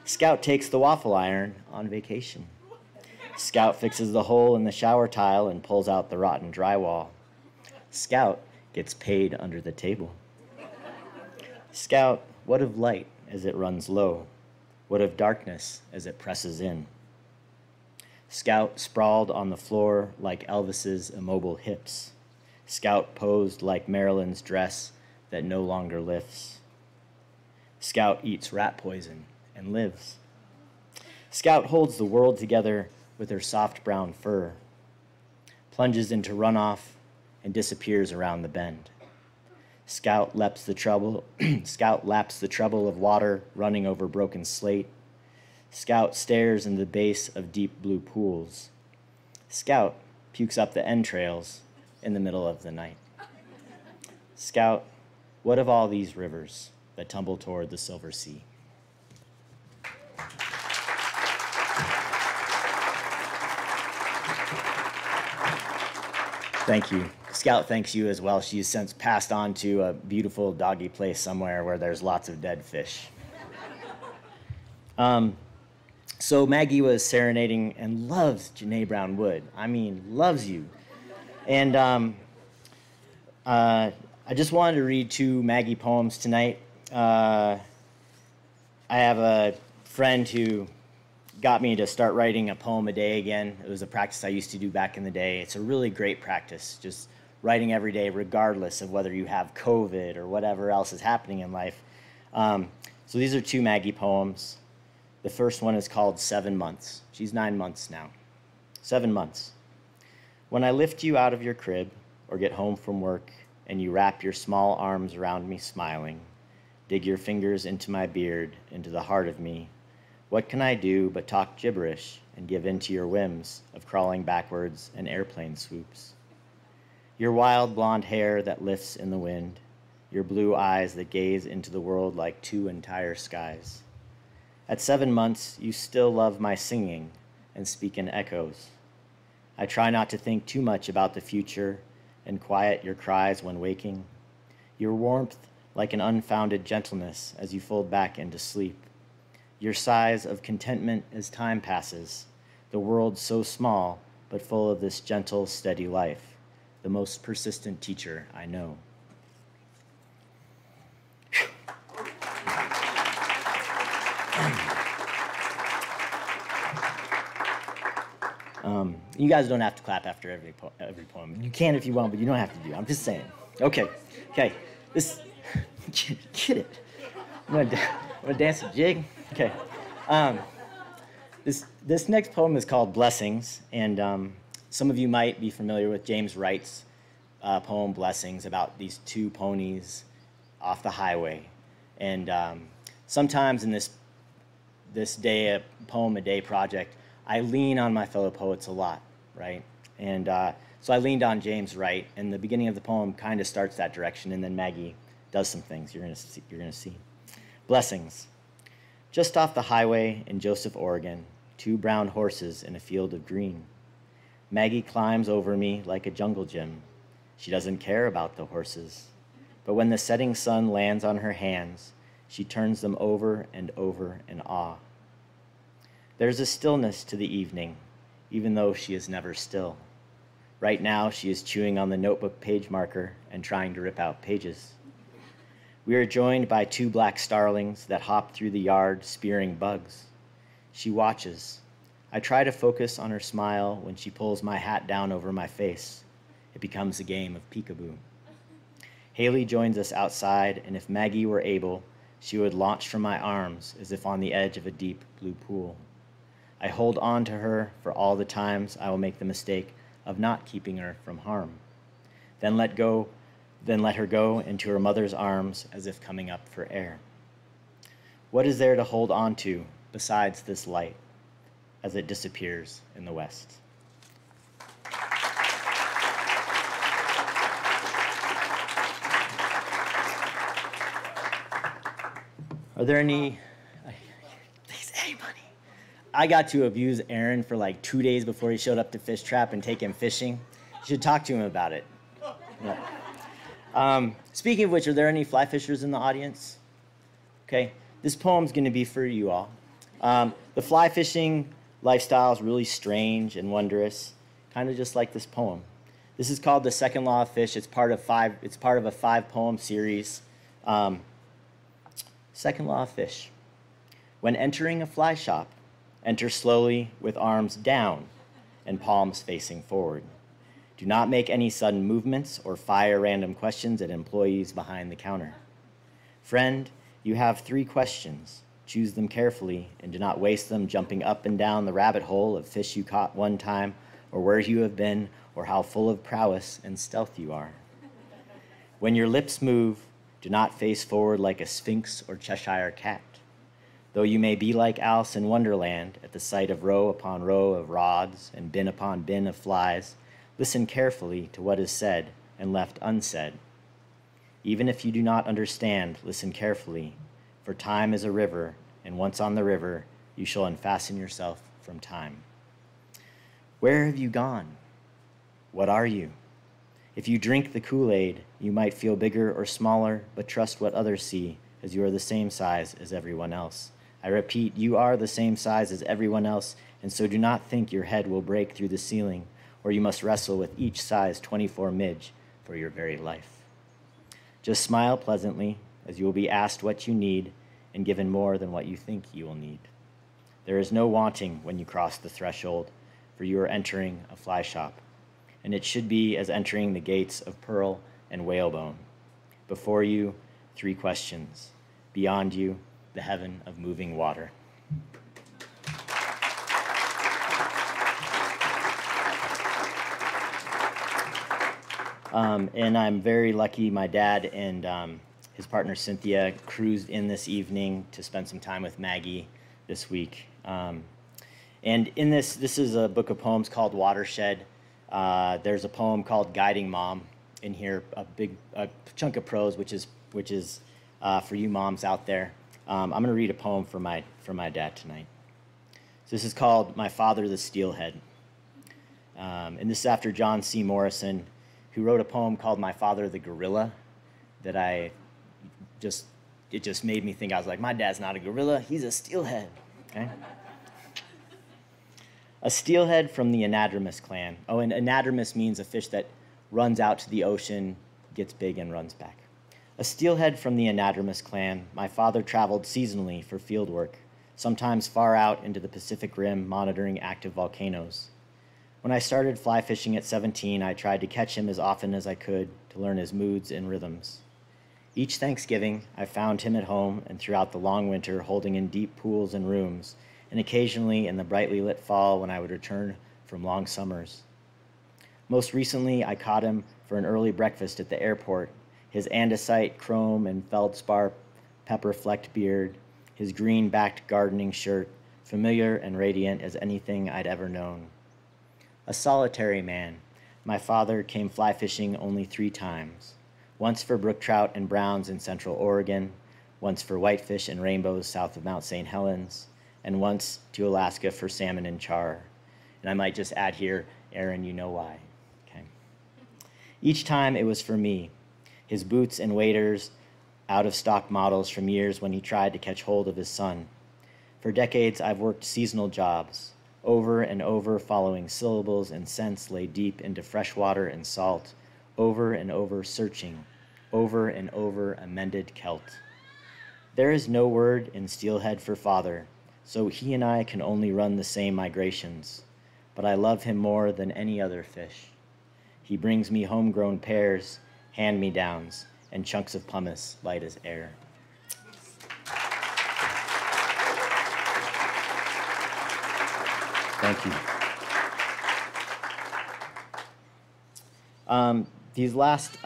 Scout takes the waffle iron on vacation. Scout fixes the hole in the shower tile and pulls out the rotten drywall. Scout gets paid under the table. Scout, what of light as it runs low? What of darkness as it presses in? Scout sprawled on the floor like Elvis's immobile hips. Scout posed like Marilyn's dress that no longer lifts. Scout eats rat poison and lives. Scout holds the world together with her soft brown fur, plunges into runoff and disappears around the bend. Scout laps the trouble of water running over broken slate. Scout stares in the base of deep blue pools. Scout pukes up the entrails in the middle of the night. Scout, what of all these rivers that tumble toward the silver sea? Thank you. Scout thanks you as well. She's since passed on to a beautiful doggy place somewhere where there's lots of dead fish. So Maggie was serenading and loves JaNay Brown Wood. I mean, loves you. And I just wanted to read 2 Maggie poems tonight. I have a friend who got me to start writing a poem a day again. It was a practice I used to do back in the day. It's a really great practice, just writing every day regardless of whether you have COVID or whatever else is happening in life. So these are 2 Maggie poems. The first one is called 7 Months. She's 9 months now. 7 months. When I lift you out of your crib or get home from work and you wrap your small arms around me smiling, dig your fingers into my beard, into the heart of me, what can I do but talk gibberish and give in to your whims of crawling backwards and airplane swoops? Your wild blonde hair that lifts in the wind, your blue eyes that gaze into the world like 2 entire skies. At 7 months, you still love my singing and speak in echoes. I try not to think too much about the future and quiet your cries when waking. Your warmth like an unfounded gentleness as you fold back into sleep. Your sighs of contentment as time passes, the world so small but full of this gentle, steady life, the most persistent teacher I know. You guys don't have to clap after every poem. You can if you want, but you don't have to do it. I'm just saying. Okay. This, get it. I'm gonna dance a jig. Okay. This next poem is called Blessings, and some of you might be familiar with James Wright's poem Blessings about these 2 ponies off the highway. And sometimes in this poem a day project, I lean on my fellow poets a lot, right? And so I leaned on James Wright, and the beginning of the poem kind of starts that direction, and then Maggie does some things you're gonna see. Blessings. Just off the highway in Joseph, Oregon, 2 brown horses in a field of green. Maggie climbs over me like a jungle gym. She doesn't care about the horses, but when the setting sun lands on her hands, she turns them over and over in awe. There's a stillness to the evening, even though she is never still. Right now, she is chewing on the notebook page marker and trying to rip out pages. We are joined by 2 black starlings that hop through the yard, spearing bugs. She watches. I try to focus on her smile when she pulls my hat down over my face. It becomes a game of peekaboo. Haley joins us outside, and if Maggie were able, she would launch from my arms as if on the edge of a deep blue pool. I hold on to her for all the times I will make the mistake of not keeping her from harm. Then let her go into her mother's arms as if coming up for air. What is there to hold on to besides this light as it disappears in the west? Are there any? Hey, buddy. I got to abuse Aaron for like 2 days before he showed up to Fishtrap and take him fishing. You should talk to him about it. Yeah. Speaking of which, are there any fly fishers in the audience? Okay, this poem's going to be for you all. The fly fishing lifestyle is really strange and wondrous, kind of just like this poem. This is called The Second Law of Fish. It's part of a 5-poem series. Second law of fish. When entering a fly shop, enter slowly with arms down and palms facing forward. Do not make any sudden movements or fire random questions at employees behind the counter. Friend, you have 3 questions. Choose them carefully and do not waste them jumping up and down the rabbit hole of fish you caught one time, or where you have been, or how full of prowess and stealth you are. When your lips move, do not face forward like a sphinx or Cheshire cat. Though you may be like Alice in Wonderland at the sight of row upon row of rods and bin upon bin of flies, listen carefully to what is said and left unsaid. Even if you do not understand, listen carefully, for time is a river, and once on the river, you shall unfasten yourself from time. Where have you gone? What are you? If you drink the Kool-Aid, you might feel bigger or smaller, but trust what others see, as you are the same size as everyone else. I repeat, you are the same size as everyone else, and so do not think your head will break through the ceiling, or you must wrestle with each size 24 midge for your very life. Just smile pleasantly, as you will be asked what you need and given more than what you think you will need. There is no wanting when you cross the threshold, for you are entering a fly shop, and it should be as entering the gates of pearl and whalebone. Before you, 3 questions. Beyond you, the heaven of moving water. And I'm very lucky my dad and his partner Cynthia cruised in this evening to spend some time with Maggie this week. And in this is a book of poems called Watershed. There's a poem called Guiding Mom in here, a chunk of prose, which is for you moms out there. I'm going to read a poem for my dad tonight. So this is called My Father the Steelhead. And this is after John C. Morrison, who wrote a poem called My Father the Gorilla that it just made me think. I was like, my dad's not a gorilla, he's a steelhead. Okay? A steelhead from the anadromous clan. Oh, and anadromous means a fish that runs out to the ocean, gets big, and runs back. A steelhead from the anadromous clan, my father traveled seasonally for field work, sometimes far out into the Pacific Rim monitoring active volcanoes. When I started fly fishing at 17, I tried to catch him as often as I could to learn his moods and rhythms. Each Thanksgiving, I found him at home and throughout the long winter holding in deep pools and rooms, and occasionally in the brightly lit fall when I would return from long summers. Most recently, I caught him for an early breakfast at the airport, his andesite, chrome, and feldspar pepper-flecked beard, his green-backed gardening shirt, familiar and radiant as anything I'd ever known. A solitary man, my father came fly fishing only 3 times, once for brook trout and browns in central Oregon, once for whitefish and rainbows south of Mount St. Helens, and once to Alaska for salmon and char. And I might just add here, Aaron, you know why. Okay. Each time it was for me, his boots and waders, out-of-stock models from years when he tried to catch hold of his son. For decades, I've worked seasonal jobs, over and over following syllables and scents lay deep into fresh water and salt, over and over searching, over and over amended Celt. There is no word in steelhead for father, so he and I can only run the same migrations, but I love him more than any other fish. He brings me homegrown pears, hand-me-downs, and chunks of pumice light as air. Thank you. These last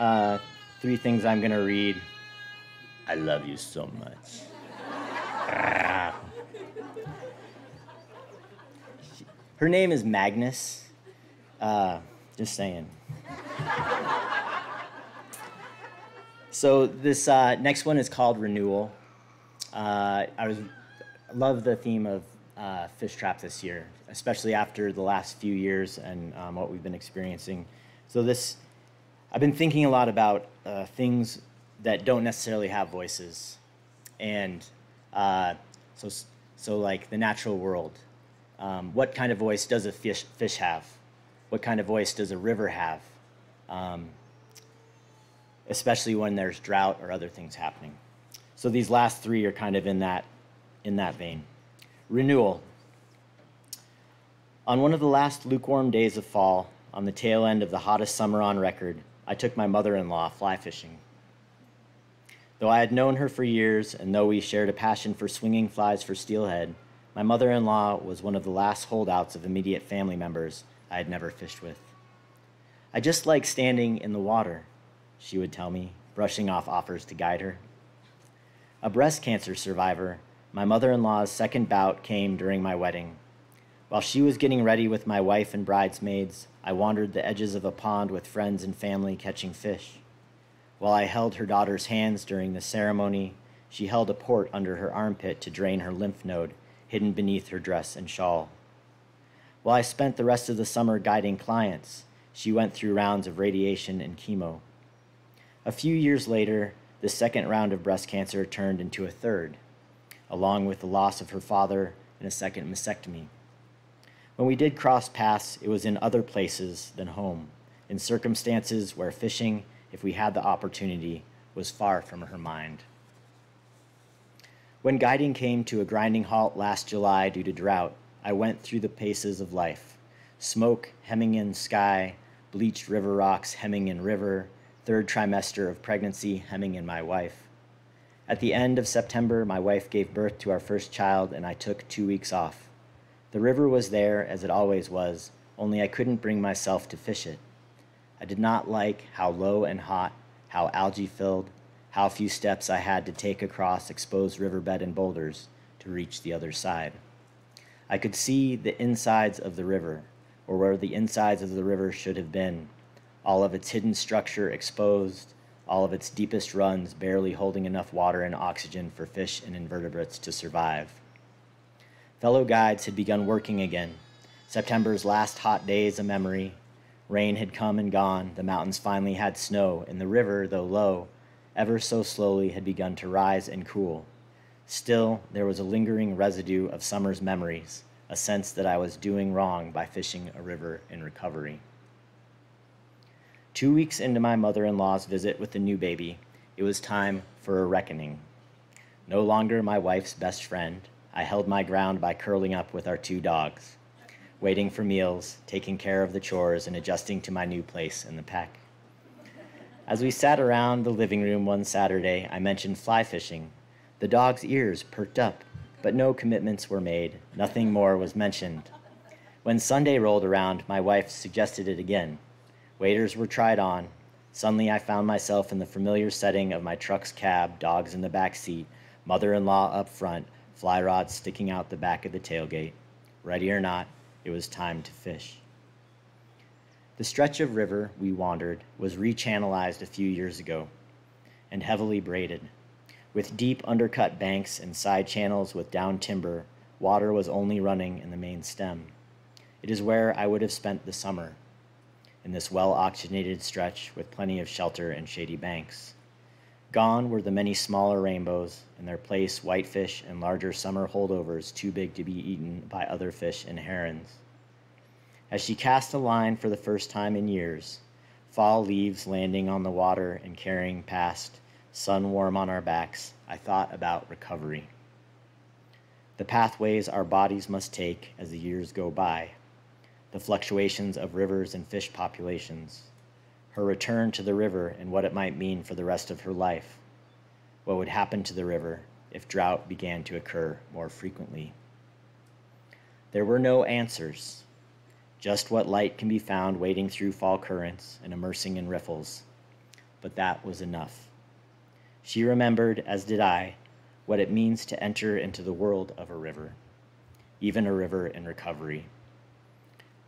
3 things I'm going to read, I love you so much. Her name is Magnus. Just saying. So this next one is called Renewal. I love the theme of Fishtrap this year, especially after the last few years and what we've been experiencing. So I've been thinking a lot about things that don't necessarily have voices, and so like the natural world. What kind of voice does a fish have? What kind of voice does a river have? Especially when there's drought or other things happening. So these last 3 are kind of in that vein. Renewal. On one of the last lukewarm days of fall, on the tail end of the hottest summer on record, I took my mother-in-law fly fishing. Though I had known her for years, and though we shared a passion for swinging flies for steelhead, my mother-in-law was one of the last holdouts of immediate family members I had never fished with. I just like standing in the water, she would tell me, brushing off offers to guide her. A breast cancer survivor, my mother-in-law's second bout came during my wedding. While she was getting ready with my wife and bridesmaids, I wandered the edges of a pond with friends and family catching fish. While I held her daughter's hands during the ceremony, she held a port under her armpit to drain her lymph node, hidden beneath her dress and shawl. While I spent the rest of the summer guiding clients, she went through rounds of radiation and chemo. A few years later, the second round of breast cancer turned into a third, along with the loss of her father and a second mastectomy. When we did cross paths, it was in other places than home, in circumstances where fishing, if we had the opportunity, was far from her mind. When guiding came to a grinding halt last July due to drought, I went through the paces of life. Smoke hemming in sky, bleached river rocks hemming in river, third trimester of pregnancy hemming in my wife. At the end of September, my wife gave birth to our first child, and I took 2 weeks off. The river was there, as it always was, only I couldn't bring myself to fish it. I did not like how low and hot, how algae-filled, how few steps I had to take across exposed riverbed and boulders to reach the other side. I could see the insides of the river, or where the insides of the river should have been, all of its hidden structure exposed, all of its deepest runs barely holding enough water and oxygen for fish and invertebrates to survive. Fellow guides had begun working again. September's last hot days a memory. Rain had come and gone, the mountains finally had snow, and the river, though low, ever so slowly had begun to rise and cool. Still, there was a lingering residue of summer's memories, a sense that I was doing wrong by fishing a river in recovery. 2 weeks into my mother-in-law's visit with the new baby, it was time for a reckoning. No longer my wife's best friend, I held my ground by curling up with our 2 dogs, waiting for meals, taking care of the chores, and adjusting to my new place in the pack. As we sat around the living room one Saturday, I mentioned fly fishing. The dog's ears perked up, but no commitments were made. Nothing more was mentioned. When Sunday rolled around, my wife suggested it again. Waiters were tried on. Suddenly I found myself in the familiar setting of my truck's cab, dogs in the back seat, mother-in-law up front, fly rods sticking out the back of the tailgate. Ready or not, it was time to fish. The stretch of river we wandered was rechannelized a few years ago and heavily braided. With deep undercut banks and side channels with down timber, water was only running in the main stem. It is where I would have spent the summer, in this well-oxygenated stretch with plenty of shelter and shady banks. Gone were the many smaller rainbows, in their place whitefish and larger summer holdovers too big to be eaten by other fish and herons. As she cast a line for the first time in years, fall leaves landing on the water and carrying past, sun warm on our backs, I thought about recovery. The pathways our bodies must take as the years go by, the fluctuations of rivers and fish populations, her return to the river and what it might mean for the rest of her life, what would happen to the river if drought began to occur more frequently. There were no answers, just what light can be found wading through fall currents and immersing in riffles, but that was enough. She remembered, as did I, what it means to enter into the world of a river, even a river in recovery.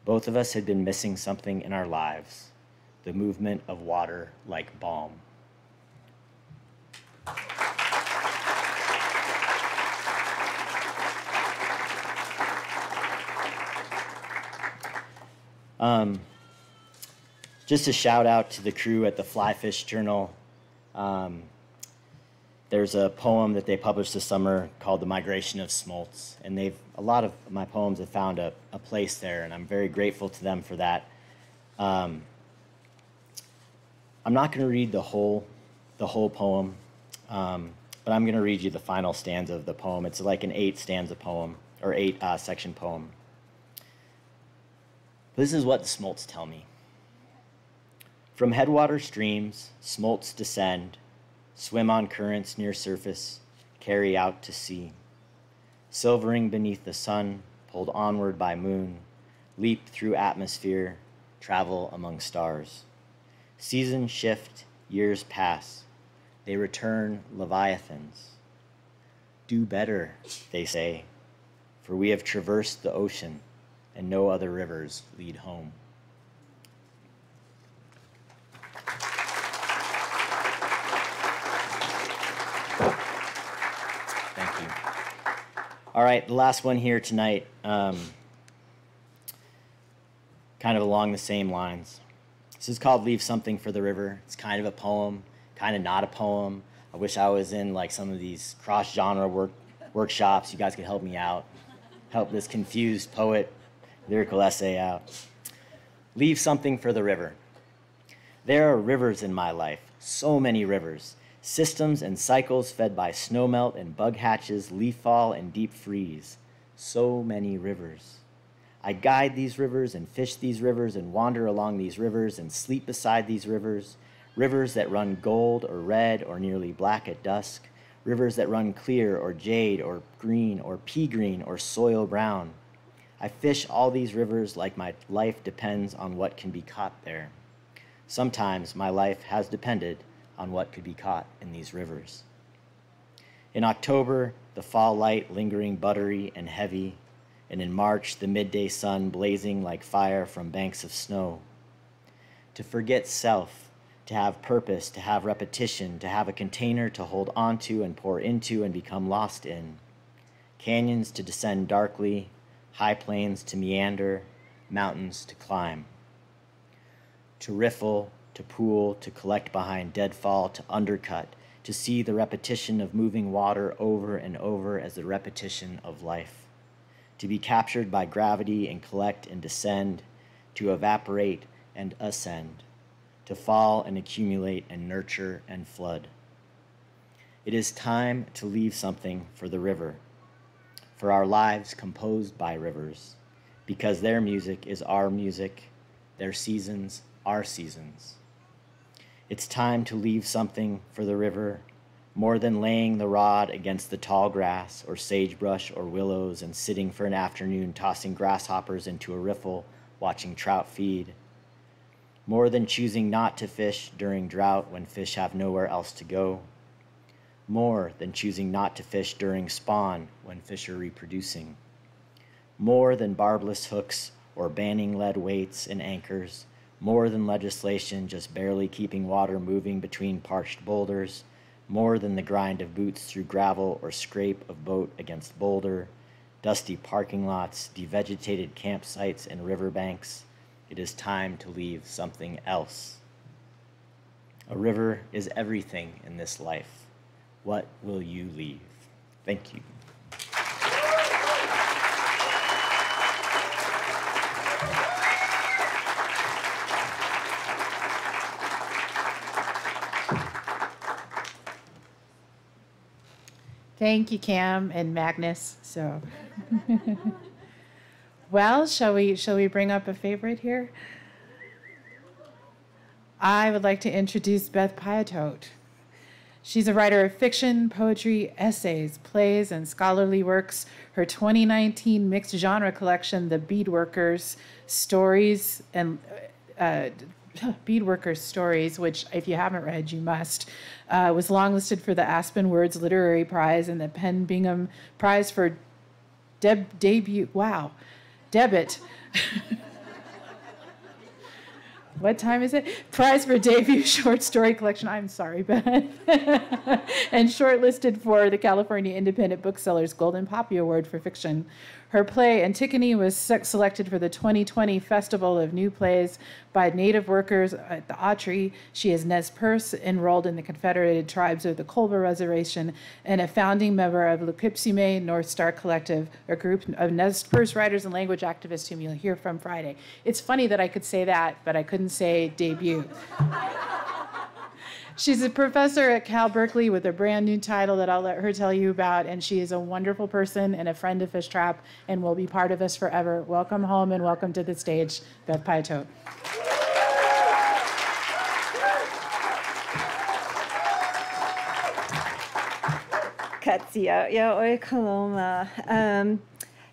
Both of us had been missing something in our lives, the movement of water like balm. Just a shout out to the crew at the Fly Fish Journal. There's a poem that they published this summer called The Migration of Smolts, and a lot of my poems have found a place there, and I'm very grateful to them for that. I'm not going to read the whole poem, but I'm going to read you the final stanza of the poem. It's like an 8-stanza poem, or 8-section poem. This is what the smolts tell me. From headwater streams, smolts descend, swim on currents near surface, carry out to sea. Silvering beneath the sun, pulled onward by moon, leap through atmosphere, travel among stars. Seasons shift, years pass, they return leviathans. Do better, they say, for we have traversed the ocean, and no other rivers lead home. Thank you. All right, the last one here tonight, kind of along the same lines. This is called Leave Something for the River. It's kind of a poem, kind of not a poem. I wish I was in like some of these cross-genre workshops. You guys could help me out, help this confused poet lyrical essay out. Leave something for the river. There are rivers in my life, so many rivers, systems and cycles fed by snowmelt and bug hatches, leaf fall and deep freeze. So many rivers. I guide these rivers and fish these rivers and wander along these rivers and sleep beside these rivers, rivers that run gold or red or nearly black at dusk, rivers that run clear or jade or green or pea green or soil brown. I fish all these rivers like my life depends on what can be caught there. Sometimes my life has depended on what could be caught in these rivers. In October, the fall light lingering buttery and heavy, and in March, the midday sun blazing like fire from banks of snow. To forget self, to have purpose, to have repetition, to have a container to hold onto and pour into and become lost in. Canyons to descend darkly, high plains to meander, mountains to climb. To riffle, to pool, to collect behind deadfall, to undercut, to see the repetition of moving water over and over as the repetition of life. To be captured by gravity and collect and descend, to evaporate and ascend, to fall and accumulate and nurture and flood. It is time to leave something for the river, for our lives composed by rivers, because their music is our music, their seasons our seasons. It's time to leave something for the river, more than laying the rod against the tall grass or sagebrush or willows and sitting for an afternoon tossing grasshoppers into a riffle, watching trout feed. More than choosing not to fish during drought when fish have nowhere else to go. More than choosing not to fish during spawn when fish are reproducing. More than barbless hooks or banning lead weights and anchors. More than legislation just barely keeping water moving between parched boulders. More than the grind of boots through gravel or scrape of boat against boulder. Dusty parking lots, devegetated campsites, and riverbanks. It is time to leave something else. A river is everything in this life. What will you leave? Thank you. Thank you, Cam and Magnus. So, well, shall we bring up a favorite here? I would like to introduce Beth Piatote. She's a writer of fiction, poetry, essays, plays, and scholarly works. Her 2019 mixed genre collection, The Beadworkers Stories, Beadworkers Stories, which if you haven't read, you must, was longlisted for the Aspen Words Literary Prize and the Penn Bingham Prize for debut. Wow, debut. What time is it? Prize for debut short story collection. I'm sorry, Beth. And shortlisted for the California Independent Booksellers Golden Poppy Award for fiction. Her play, Antigone, was selected for the 2020 Festival of New Plays by Native Workers at the Autry. She is Nez Perce, enrolled in the Confederated Tribes of the Culver Reservation, and a founding member of Lukipsime North Star Collective, a group of Nez Perce writers and language activists whom you'll hear from Friday. It's funny that I could say that, but I couldn't say debut. She's a professor at Cal Berkeley with a brand new title that I'll let her tell you about, and she is a wonderful person and a friend of Fishtrap and will be part of us forever. Welcome home and welcome to the stage, Beth Piatote. Katsia, oi kaloma.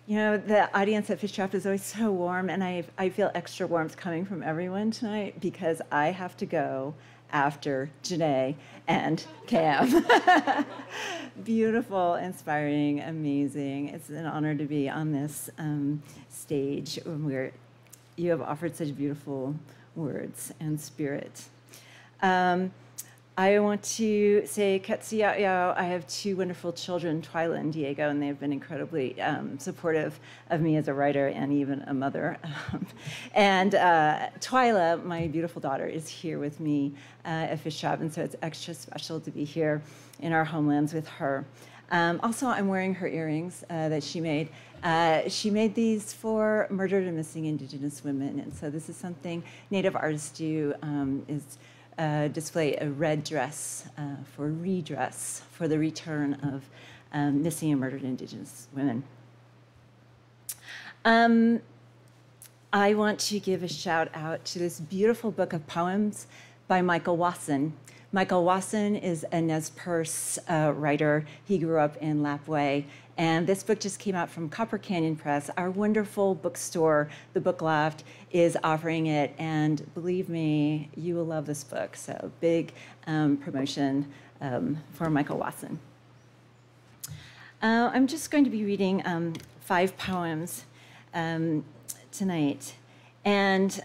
You know, the audience at Fishtrap is always so warm, and I feel extra warmth coming from everyone tonight because I have to go after JaNay and Cam. Beautiful, inspiring, amazing. It's an honor to be on this stage where you have offered such beautiful words and spirit. I want to say, Katsia'ao, I have two wonderful children, Twyla and Diego, and they have been incredibly supportive of me as a writer and even a mother. And Twyla, my beautiful daughter, is here with me at Fishtrap, and so it's extra special to be here in our homelands with her. Also, I'm wearing her earrings that she made. She made these for murdered and missing Indigenous women, and so this is something Native artists do, is display a red dress for redress for the return of missing and murdered Indigenous women. I want to give a shout out to this beautiful book of poems by Michael Wasson. Michael Wasson is a Nez Perce writer. He grew up in Lapwai. And this book just came out from Copper Canyon Press. Our wonderful bookstore, The Book Loft, is offering it. And believe me, you will love this book. So big promotion for Michael Wasson. I'm just going to be reading 5 poems tonight. And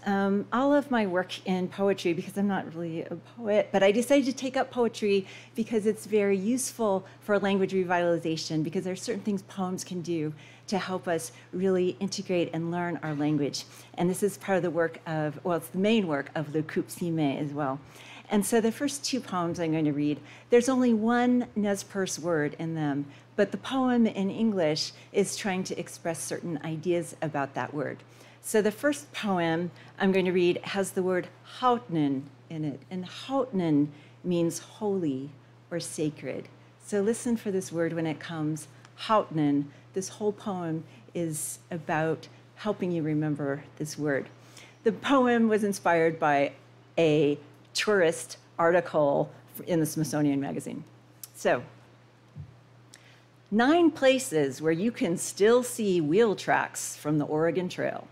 all of my work in poetry, because I'm not really a poet, but I decided to take up poetry because it's very useful for language revitalization, because there are certain things poems can do to help us really integrate and learn our language. And this is part of the work of, well, it's the main work of Lukipsime as well. And so the first 2 poems I'm going to read, there's only one Nez Perce word in them, but the poem in English is trying to express certain ideas about that word. So the first poem I'm going to read has the word Houtnen in it, and Houtnen means holy or sacred. So listen for this word when it comes, Houtnen. This whole poem is about helping you remember this word. The poem was inspired by a tourist article in the Smithsonian Magazine. So, 9 places where you can still see wheel tracks from the Oregon Trail.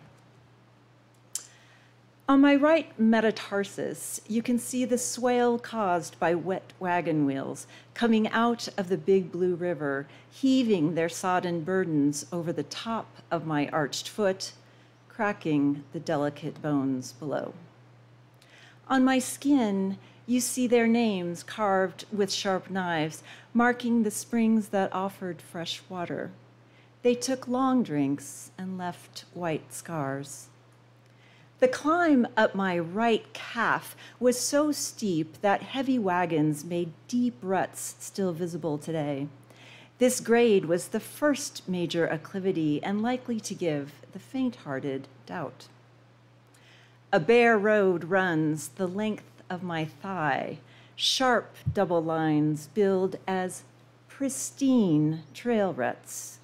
On my right metatarsus, you can see the swale caused by wet wagon wheels coming out of the Big Blue River, heaving their sodden burdens over the top of my arched foot, cracking the delicate bones below. On my skin, you see their names carved with sharp knives, marking the springs that offered fresh water. They took long drinks and left white scars. The climb up my right calf was so steep that heavy wagons made deep ruts still visible today. This grade was the first major acclivity and likely to give the faint-hearted doubt. A bare road runs the length of my thigh. Sharp double lines billed as pristine trail ruts,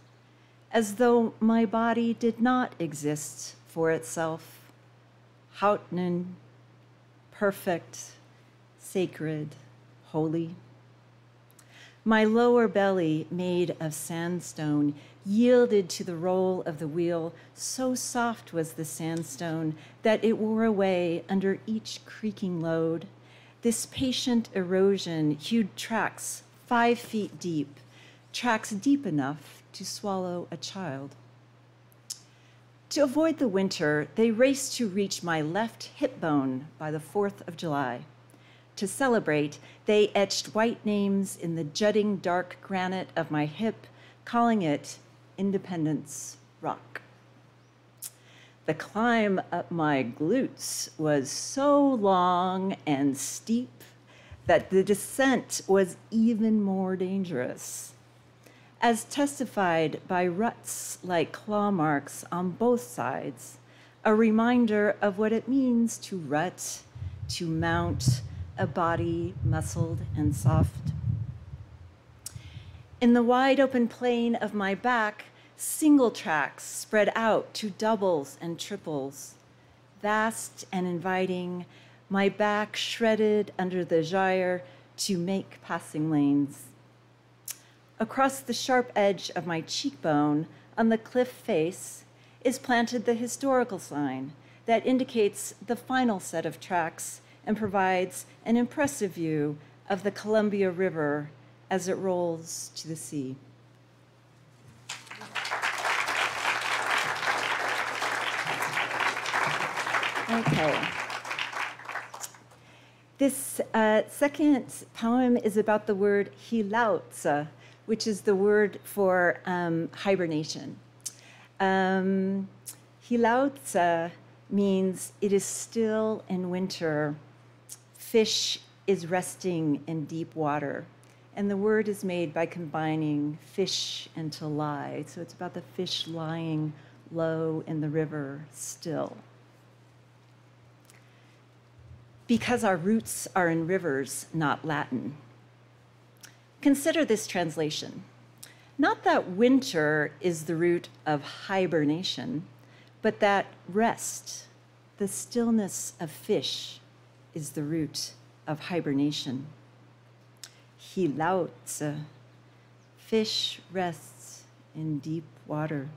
as though my body did not exist for itself. Houtnen, perfect, sacred, holy. My lower belly, made of sandstone, yielded to the roll of the wheel. So soft was the sandstone that it wore away under each creaking load. This patient erosion hewed tracks 5 feet deep, tracks deep enough to swallow a child. To avoid the winter, they raced to reach my left hip bone by the 4th of July. To celebrate, they etched white names in the jutting dark granite of my hip, calling it Independence Rock. The climb up my glutes was so long and steep that the descent was even more dangerous, as testified by ruts like claw marks on both sides, a reminder of what it means to rut, to mount a body muscled and soft. In the wide open plain of my back, single tracks spread out to doubles and triples. Vast and inviting, my back shredded under the gyre to make passing lanes. Across the sharp edge of my cheekbone, on the cliff face, is planted the historical sign that indicates the final set of tracks and provides an impressive view of the Columbia River as it rolls to the sea. Okay. This second poem is about the word hilautza, which is the word for hibernation. Hilautza means it is still in winter. Fish is resting in deep water. And the word is made by combining fish and to lie. So it's about the fish lying low in the river still. Because our roots are in rivers, not Latin. Consider this translation. Not that winter is the root of hibernation, but that rest, the stillness of fish, is the root of hibernation. Hilautze, fish rests in deep water.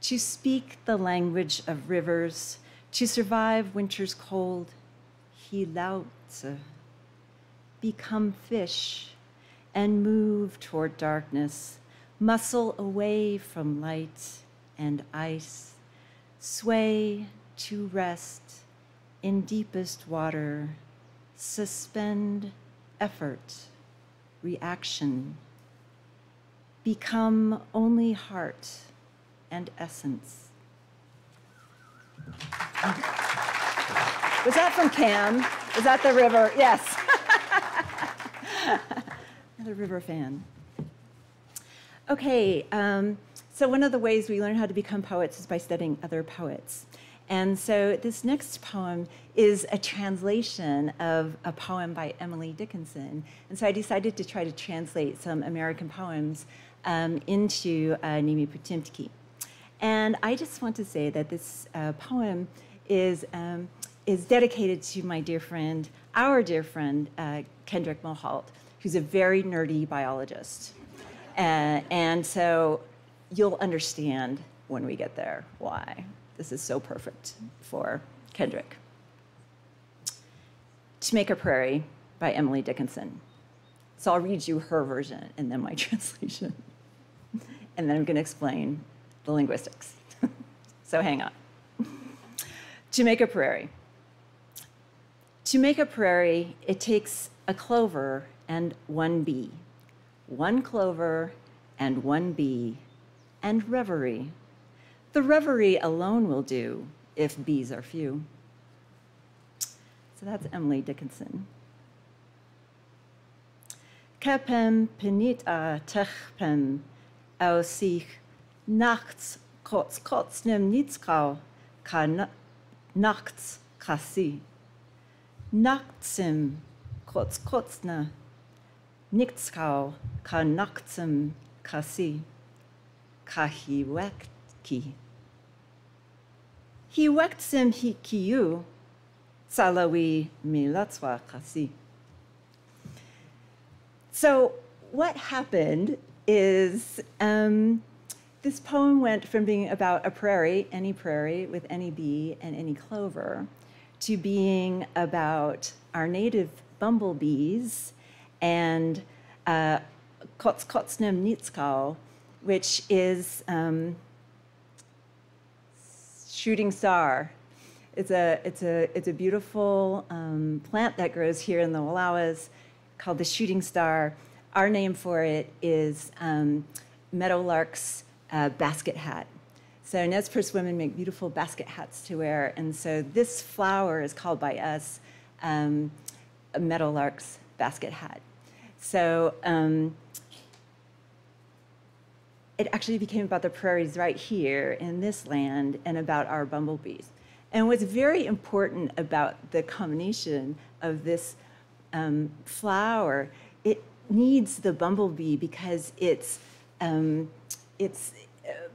To speak the language of rivers, to survive winter's cold, hilautze, become fish and move toward darkness, muscle away from light and ice, sway to rest in deepest water, suspend effort, reaction, become only heart and essence. Was that from Cam? Was that the river? Yes. Another river fan. Okay, so one of the ways we learn how to become poets is by studying other poets. And so this next poem is a translation of a poem by Emily Dickinson. And so I decided to try to translate some American poems into Nimi Potemki. And I just want to say that this poem is dedicated to my dear friend, our dear friend, Kendrick Mohalt, who's a very nerdy biologist. And so you'll understand when we get there why this is so perfect for Kendrick. To Make a Prairie by Emily Dickinson. So I'll read you her version and then my translation. And then I'm going to explain the linguistics. So hang on. To make a prairie. To make a prairie, it takes a clover and one bee, one clover and one bee, and reverie. The reverie alone will do, if bees are few. So that's Emily Dickinson. Kepem penita techpem aus sich nachts kotznem nitzkau ka nachts kasi. Nachtsim kotzna nitzkau ka nachtsim kasi. Kahi wekki. He wektsim hi kiu salawi milatswa kasi. So what happened is this poem went from being about a prairie with any bee and any clover, to being about our native bumblebees and kotznem nitzkau, which is shooting star. It's a beautiful plant that grows here in the Wallowas called the shooting star. Our name for it is meadowlark's basket hat. So Nez Perce women make beautiful basket hats to wear, and so this flower is called by us a meadowlark's basket hat. So it actually became about the prairies right here in this land and about our bumblebees. And what's very important about the combination of this flower, it needs the bumblebee because its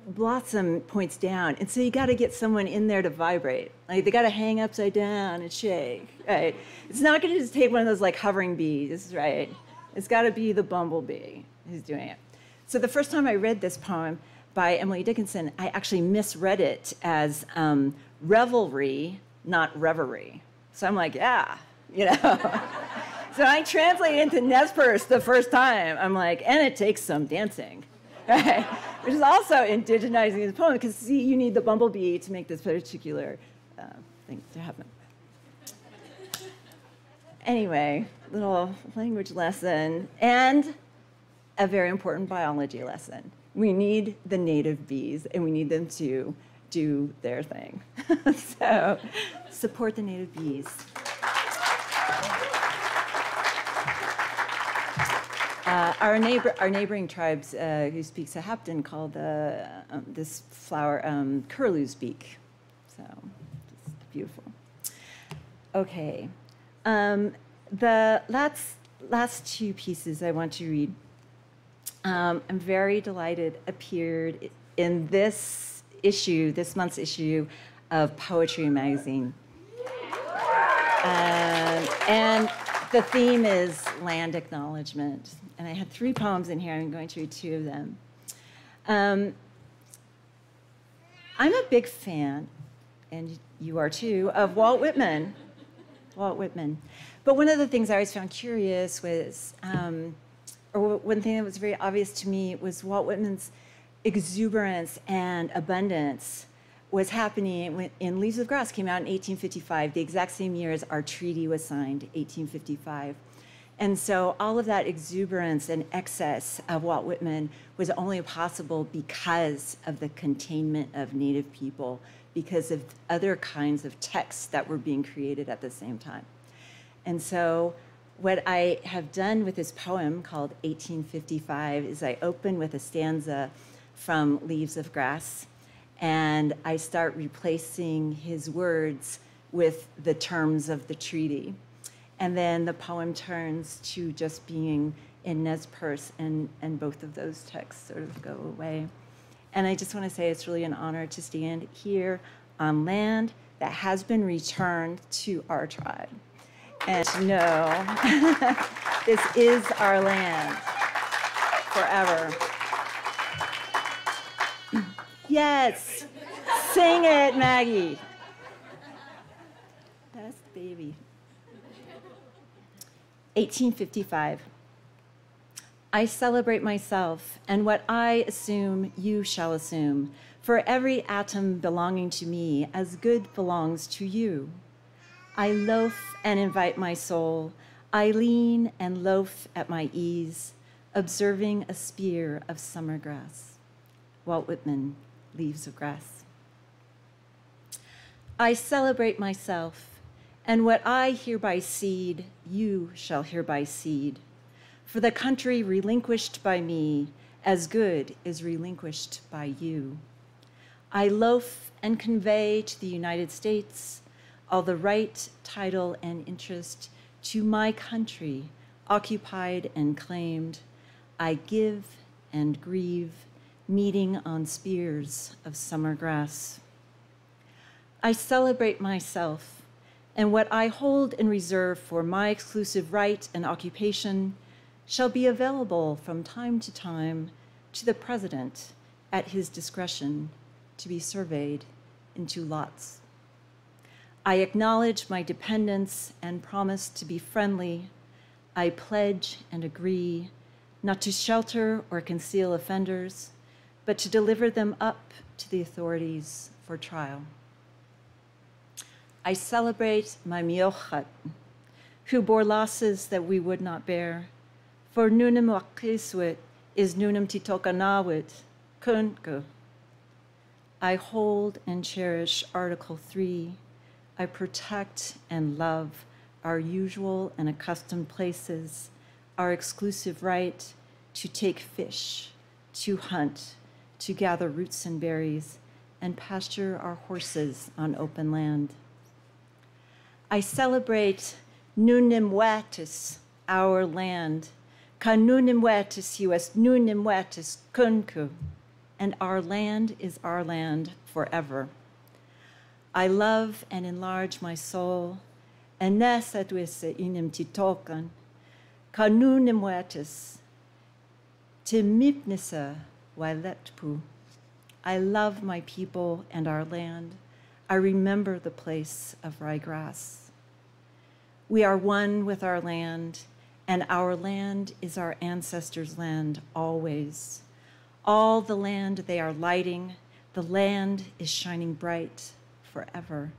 blossom points down, and so you got to get someone in there to vibrate. Like they got to hang upside down and shake, right? It's not going to just take one of those like hovering bees, right? It's got to be the bumblebee who's doing it. So the first time I read this poem by Emily Dickinson, I actually misread it as revelry, not reverie. So I'm like, yeah, you know. So I translated into Nez Perce the first time. I'm like, and it takes some dancing, right? Which is also indigenizing the poem, because see, you need the bumblebee to make this particular thing to happen. Anyway, little language lesson and a very important biology lesson. We need the native bees, and we need them to do their thing. So support the native bees. Our neighboring tribes who speak Sahaptin call this flower curlew's beak. So it's beautiful. Okay. The last two pieces I want to read, I'm very delighted, appeared in this month's issue of Poetry Magazine. And the theme is land acknowledgement. And I had 3 poems in here. I'm going to read 2 of them. I'm a big fan, and you are too, of Walt Whitman. Walt Whitman. But one of the things I always found curious was, or one thing that was very obvious to me was Walt Whitman's exuberance and abundance was happening when in Leaves of Grass came out in 1855, the exact same year as our treaty was signed, 1855. And so all of that exuberance and excess of Walt Whitman was only possible because of the containment of Native people, because of other kinds of texts that were being created at the same time. And so what I have done with this poem called 1855 is I open with a stanza from Leaves of Grass, and I start replacing his words with the terms of the treaty. And then the poem turns to just being in Nez Perce, and both of those texts sort of go away. And I just want to say it's really an honor to stand here on land that has been returned to our tribe. And to know this is our land forever. Yes, sing it, Maggie. Best baby. 1855. I celebrate myself, and what I assume, you shall assume, for every atom belonging to me as good belongs to you. I loaf and invite my soul. I lean and loaf at my ease, observing a spear of summer grass. Walt Whitman, Leaves of Grass. I celebrate myself, and what I hereby cede, you shall hereby cede. For the country relinquished by me, as good is relinquished by you. I loaf and convey to the United States all the right, title, and interest to my country, occupied and claimed. I give and grieve, meeting on spears of summer grass. I celebrate myself, and what I hold in reserve for my exclusive right and occupation shall be available from time to the president at his discretion to be surveyed into lots. I acknowledge my dependence and promise to be friendly. I pledge and agree not to shelter or conceal offenders, but to deliver them up to the authorities for trial. I celebrate my miochat, who bore losses that we would not bear. For nunam wakiswit is nunam titokanawit, kunku. I hold and cherish Article 3. I protect and love our usual and accustomed places, our exclusive right to take fish, to hunt, to gather roots and berries, and pasture our horses on open land. I celebrate Nunimwatis, our land, ka Nunimwatis US Nunimwatis kunku, and our land is our land forever. I love and enlarge my soul, and nesatwise inim titokan, ka Nunimwatis, timipnisa wailetpu. I love my people and our land. I remember the place of ryegrass. We are one with our land, and our land is our ancestors' land always. All the land they are lighting, the land is shining bright forever.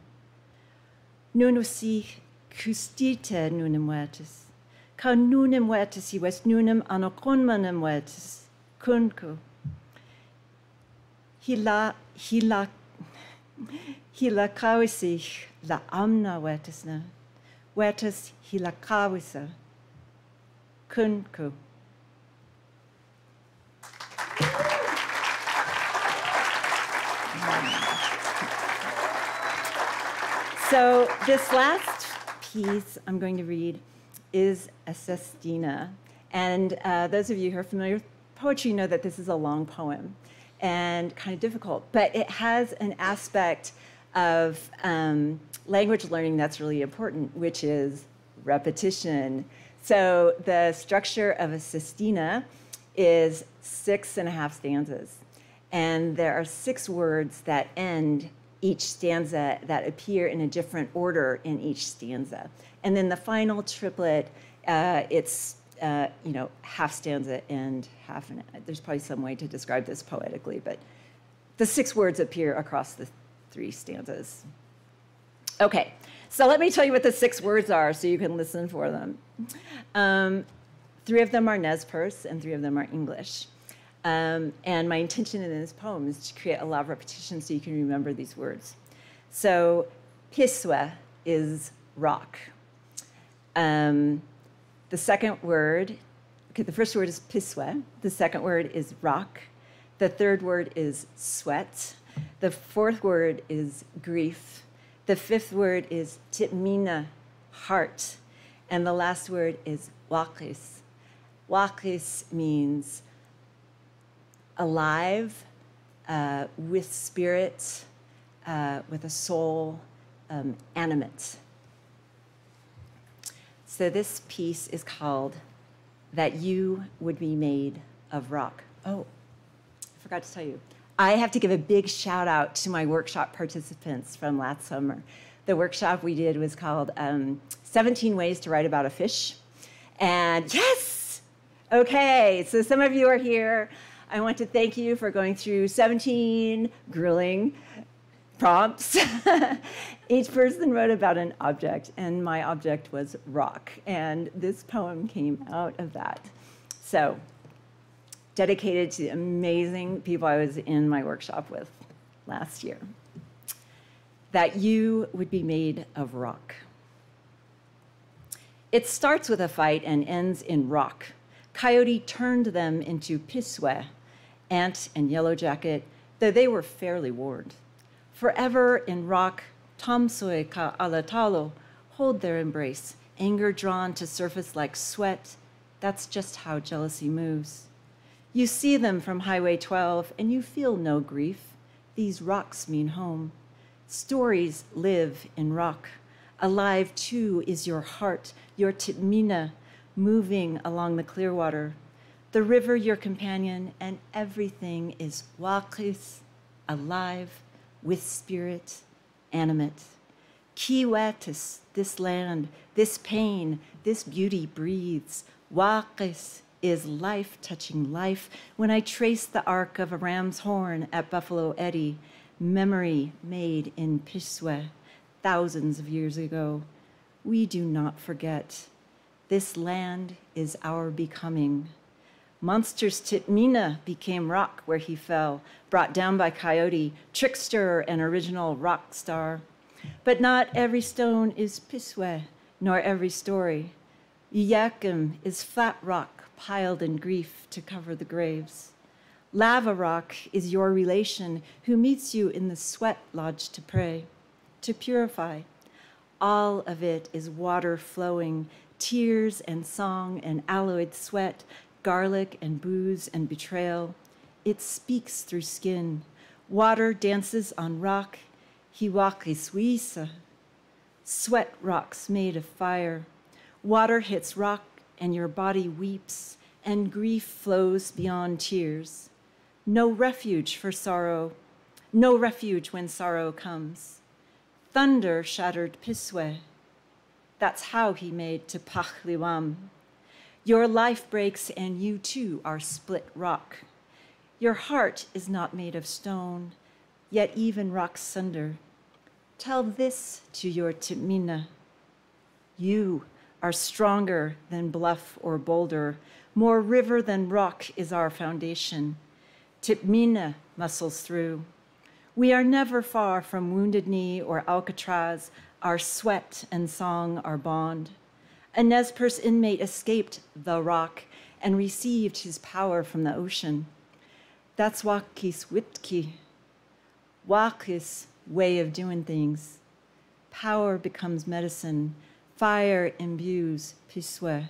Nunusi kustite nunimwetis, ka nunimwetis iwes nunum anokonmanimwetis, kunku. Hilakawisi la amna wetisna, wetis hilakawisa, kunku. So this last piece I'm going to read is a sestina. And those of you who are familiar with poetry know that this is a long poem and kind of difficult, but it has an aspect of language learning that's really important, which is repetition. So the structure of a sestina is 6.5 stanzas. And there are 6 words that end each stanza that appear in a different order in each stanza. And then the final triplet, it's half stanza and half an, there's probably some way to describe this poetically, but the 6 words appear across the 3 stanzas. Okay, so let me tell you what the 6 words are so you can listen for them. 3 of them are Nez Perce and 3 of them are English. And my intention in this poem is to create a lot of repetition so you can remember these words. So piswa is rock. The second word, okay, the first word is piswa. The second word is rock. The third word is sweat. The fourth word is grief. The fifth word is titmina, heart. And the last word is wakis. Wakis means alive, with spirit, with a soul, animate. So this piece is called That You Would Be Made of Rock. Oh, I forgot to tell you. I have to give a big shout out to my workshop participants from last summer. The workshop we did was called 17 Ways to Write About a Fish. And yes, okay, so some of you are here. I want to thank you for going through 17 grueling prompts. Each person wrote about an object, and my object was rock. And this poem came out of that. So, dedicated to the amazing people I was in my workshop with last year. that you would be made of rock. It starts with a fight and ends in rock. Coyote turned them into Piswe, Ant and Yellow Jacket, though they were fairly warned. Forever in rock, Tomsoy ka alatalo hold their embrace, anger drawn to surface like sweat. That's just how jealousy moves. You see them from Highway 12 and you feel no grief. These rocks mean home. Stories live in rock. Alive too is your heart, your titmina, moving along the clear water. The river your companion, and everything is waqis, alive, with spirit, animate. Kiwatis, this land, this pain, this beauty breathes. Waqis is life touching life. When I trace the arc of a ram's horn at Buffalo Eddy, memory made in Piswe, thousands of years ago. We do not forget. This land is our becoming. Monster's Titmina became rock where he fell, brought down by Coyote, trickster and original rock star. But not every stone is Piswe, nor every story. Yakim is flat rock piled in grief to cover the graves. Lava rock is your relation who meets you in the sweat lodge to pray, to purify. All of it is water flowing, tears and song and alloyed sweat, garlic and booze and betrayal. It speaks through skin. Water dances on rock. Hiwakiswisa. Sweat rocks made of fire. Water hits rock and your body weeps, and grief flows beyond tears. No refuge for sorrow. No refuge when sorrow comes. Thunder shattered Piswe. That's how he made Tepachliwam. Your life breaks and you too are split rock. Your heart is not made of stone, yet even rocks sunder. Tell this to your Titmina. You are stronger than bluff or boulder. More river than rock is our foundation. Titmina muscles through. We are never far from Wounded Knee or Alcatraz. Our sweat and song are bond. A Nez Perce inmate escaped the rock and received his power from the ocean. That's Wakis Witki. Wakis, way of doing things. Power becomes medicine. Fire imbues Piswe.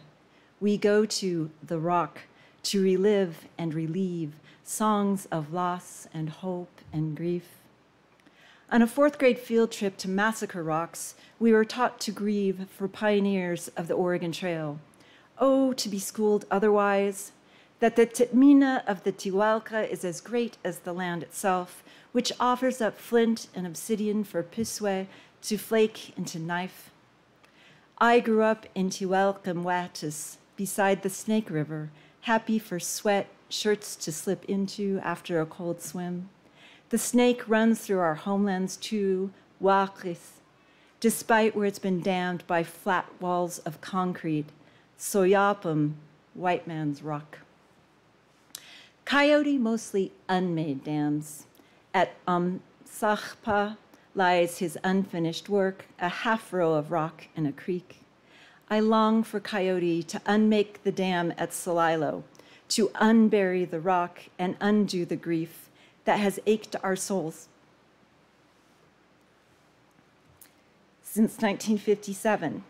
We go to the rock to relive and relieve songs of loss and hope and grief. On a 4th grade field trip to Massacre Rocks, we were taught to grieve for pioneers of the Oregon Trail. Oh, to be schooled otherwise, that the Titmina of the Tihualca is as great as the land itself, which offers up flint and obsidian for Piswe to flake into knife. I grew up in Tihualcamhuatis, beside the Snake River, happy for sweat, shirts to slip into after a cold swim. The snake runs through our homelands too, Wakis, despite where it's been dammed by flat walls of concrete, Soyapam, white man's rock. Coyote mostly unmade dams. At Sachpa lies his unfinished work, a half row of rock in a creek. I long for Coyote to unmake the dam at Celilo, to unbury the rock and undo the grief that has ached our souls since 1957.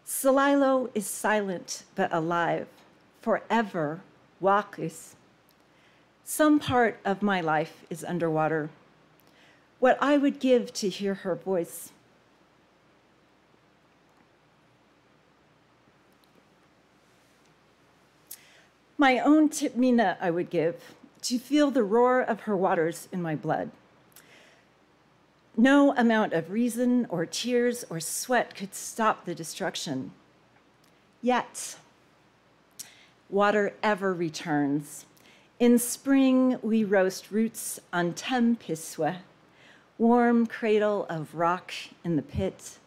Celilo is silent but alive, forever Wakis. Some part of my life is underwater. What I would give to hear her voice. My own Titmina I would give, to feel the roar of her waters in my blood. No amount of reason or tears or sweat could stop the destruction. Yet, water ever returns. In spring, we roast roots on Tempiswe, warm cradle of rock in the pit.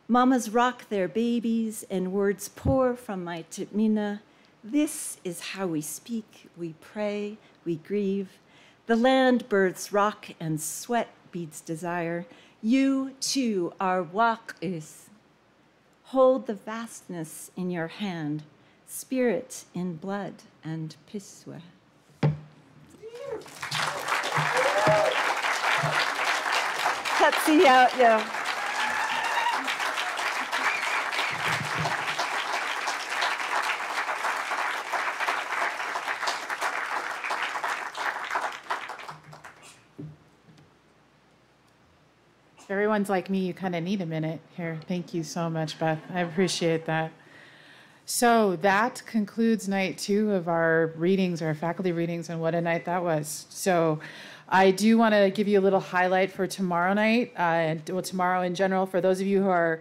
Mamas rock their babies and words pour from my Titmina. This is how we speak, we pray, we grieve. The land births rock and sweat beats desire. You too are waqis. Hold the vastness in your hand, spirit in blood and piswe. Tatsiya. If everyone's like me, you kind of need a minute here. Thank you so much, Beth. I appreciate that. So that concludes night 2 of our readings, our faculty readings, and what a night that was. So I do want to give you a little highlight for tomorrow night, tomorrow in general. For those of you who are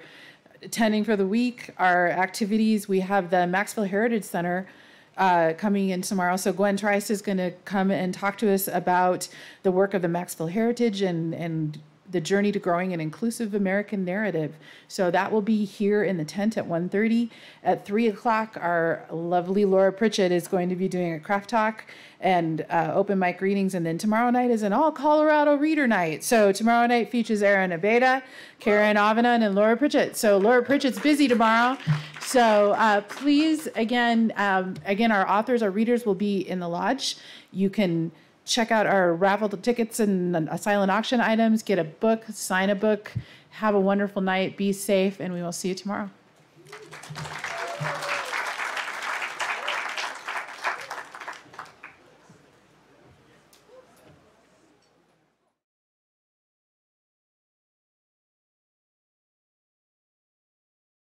attending for the week, our activities, we have the Maxville Heritage Center coming in tomorrow. So Gwen Trice is going to come and talk to us about the work of the Maxville Heritage and the journey to growing an inclusive American narrative. So that will be here in the tent at 1:30. At 3 o'clock, our lovely Laura Pritchett is going to be doing a craft talk and open mic readings. And then tomorrow night is an all Colorado reader night. So tomorrow night features Aaron Abeda, Karen Avenan, and Laura Pritchett. So Laura Pritchett's busy tomorrow. So please, again, our authors, our readers will be in the lodge. You can check out our raffle tickets and silent auction items, get a book, sign a book, have a wonderful night, be safe, and we will see you tomorrow.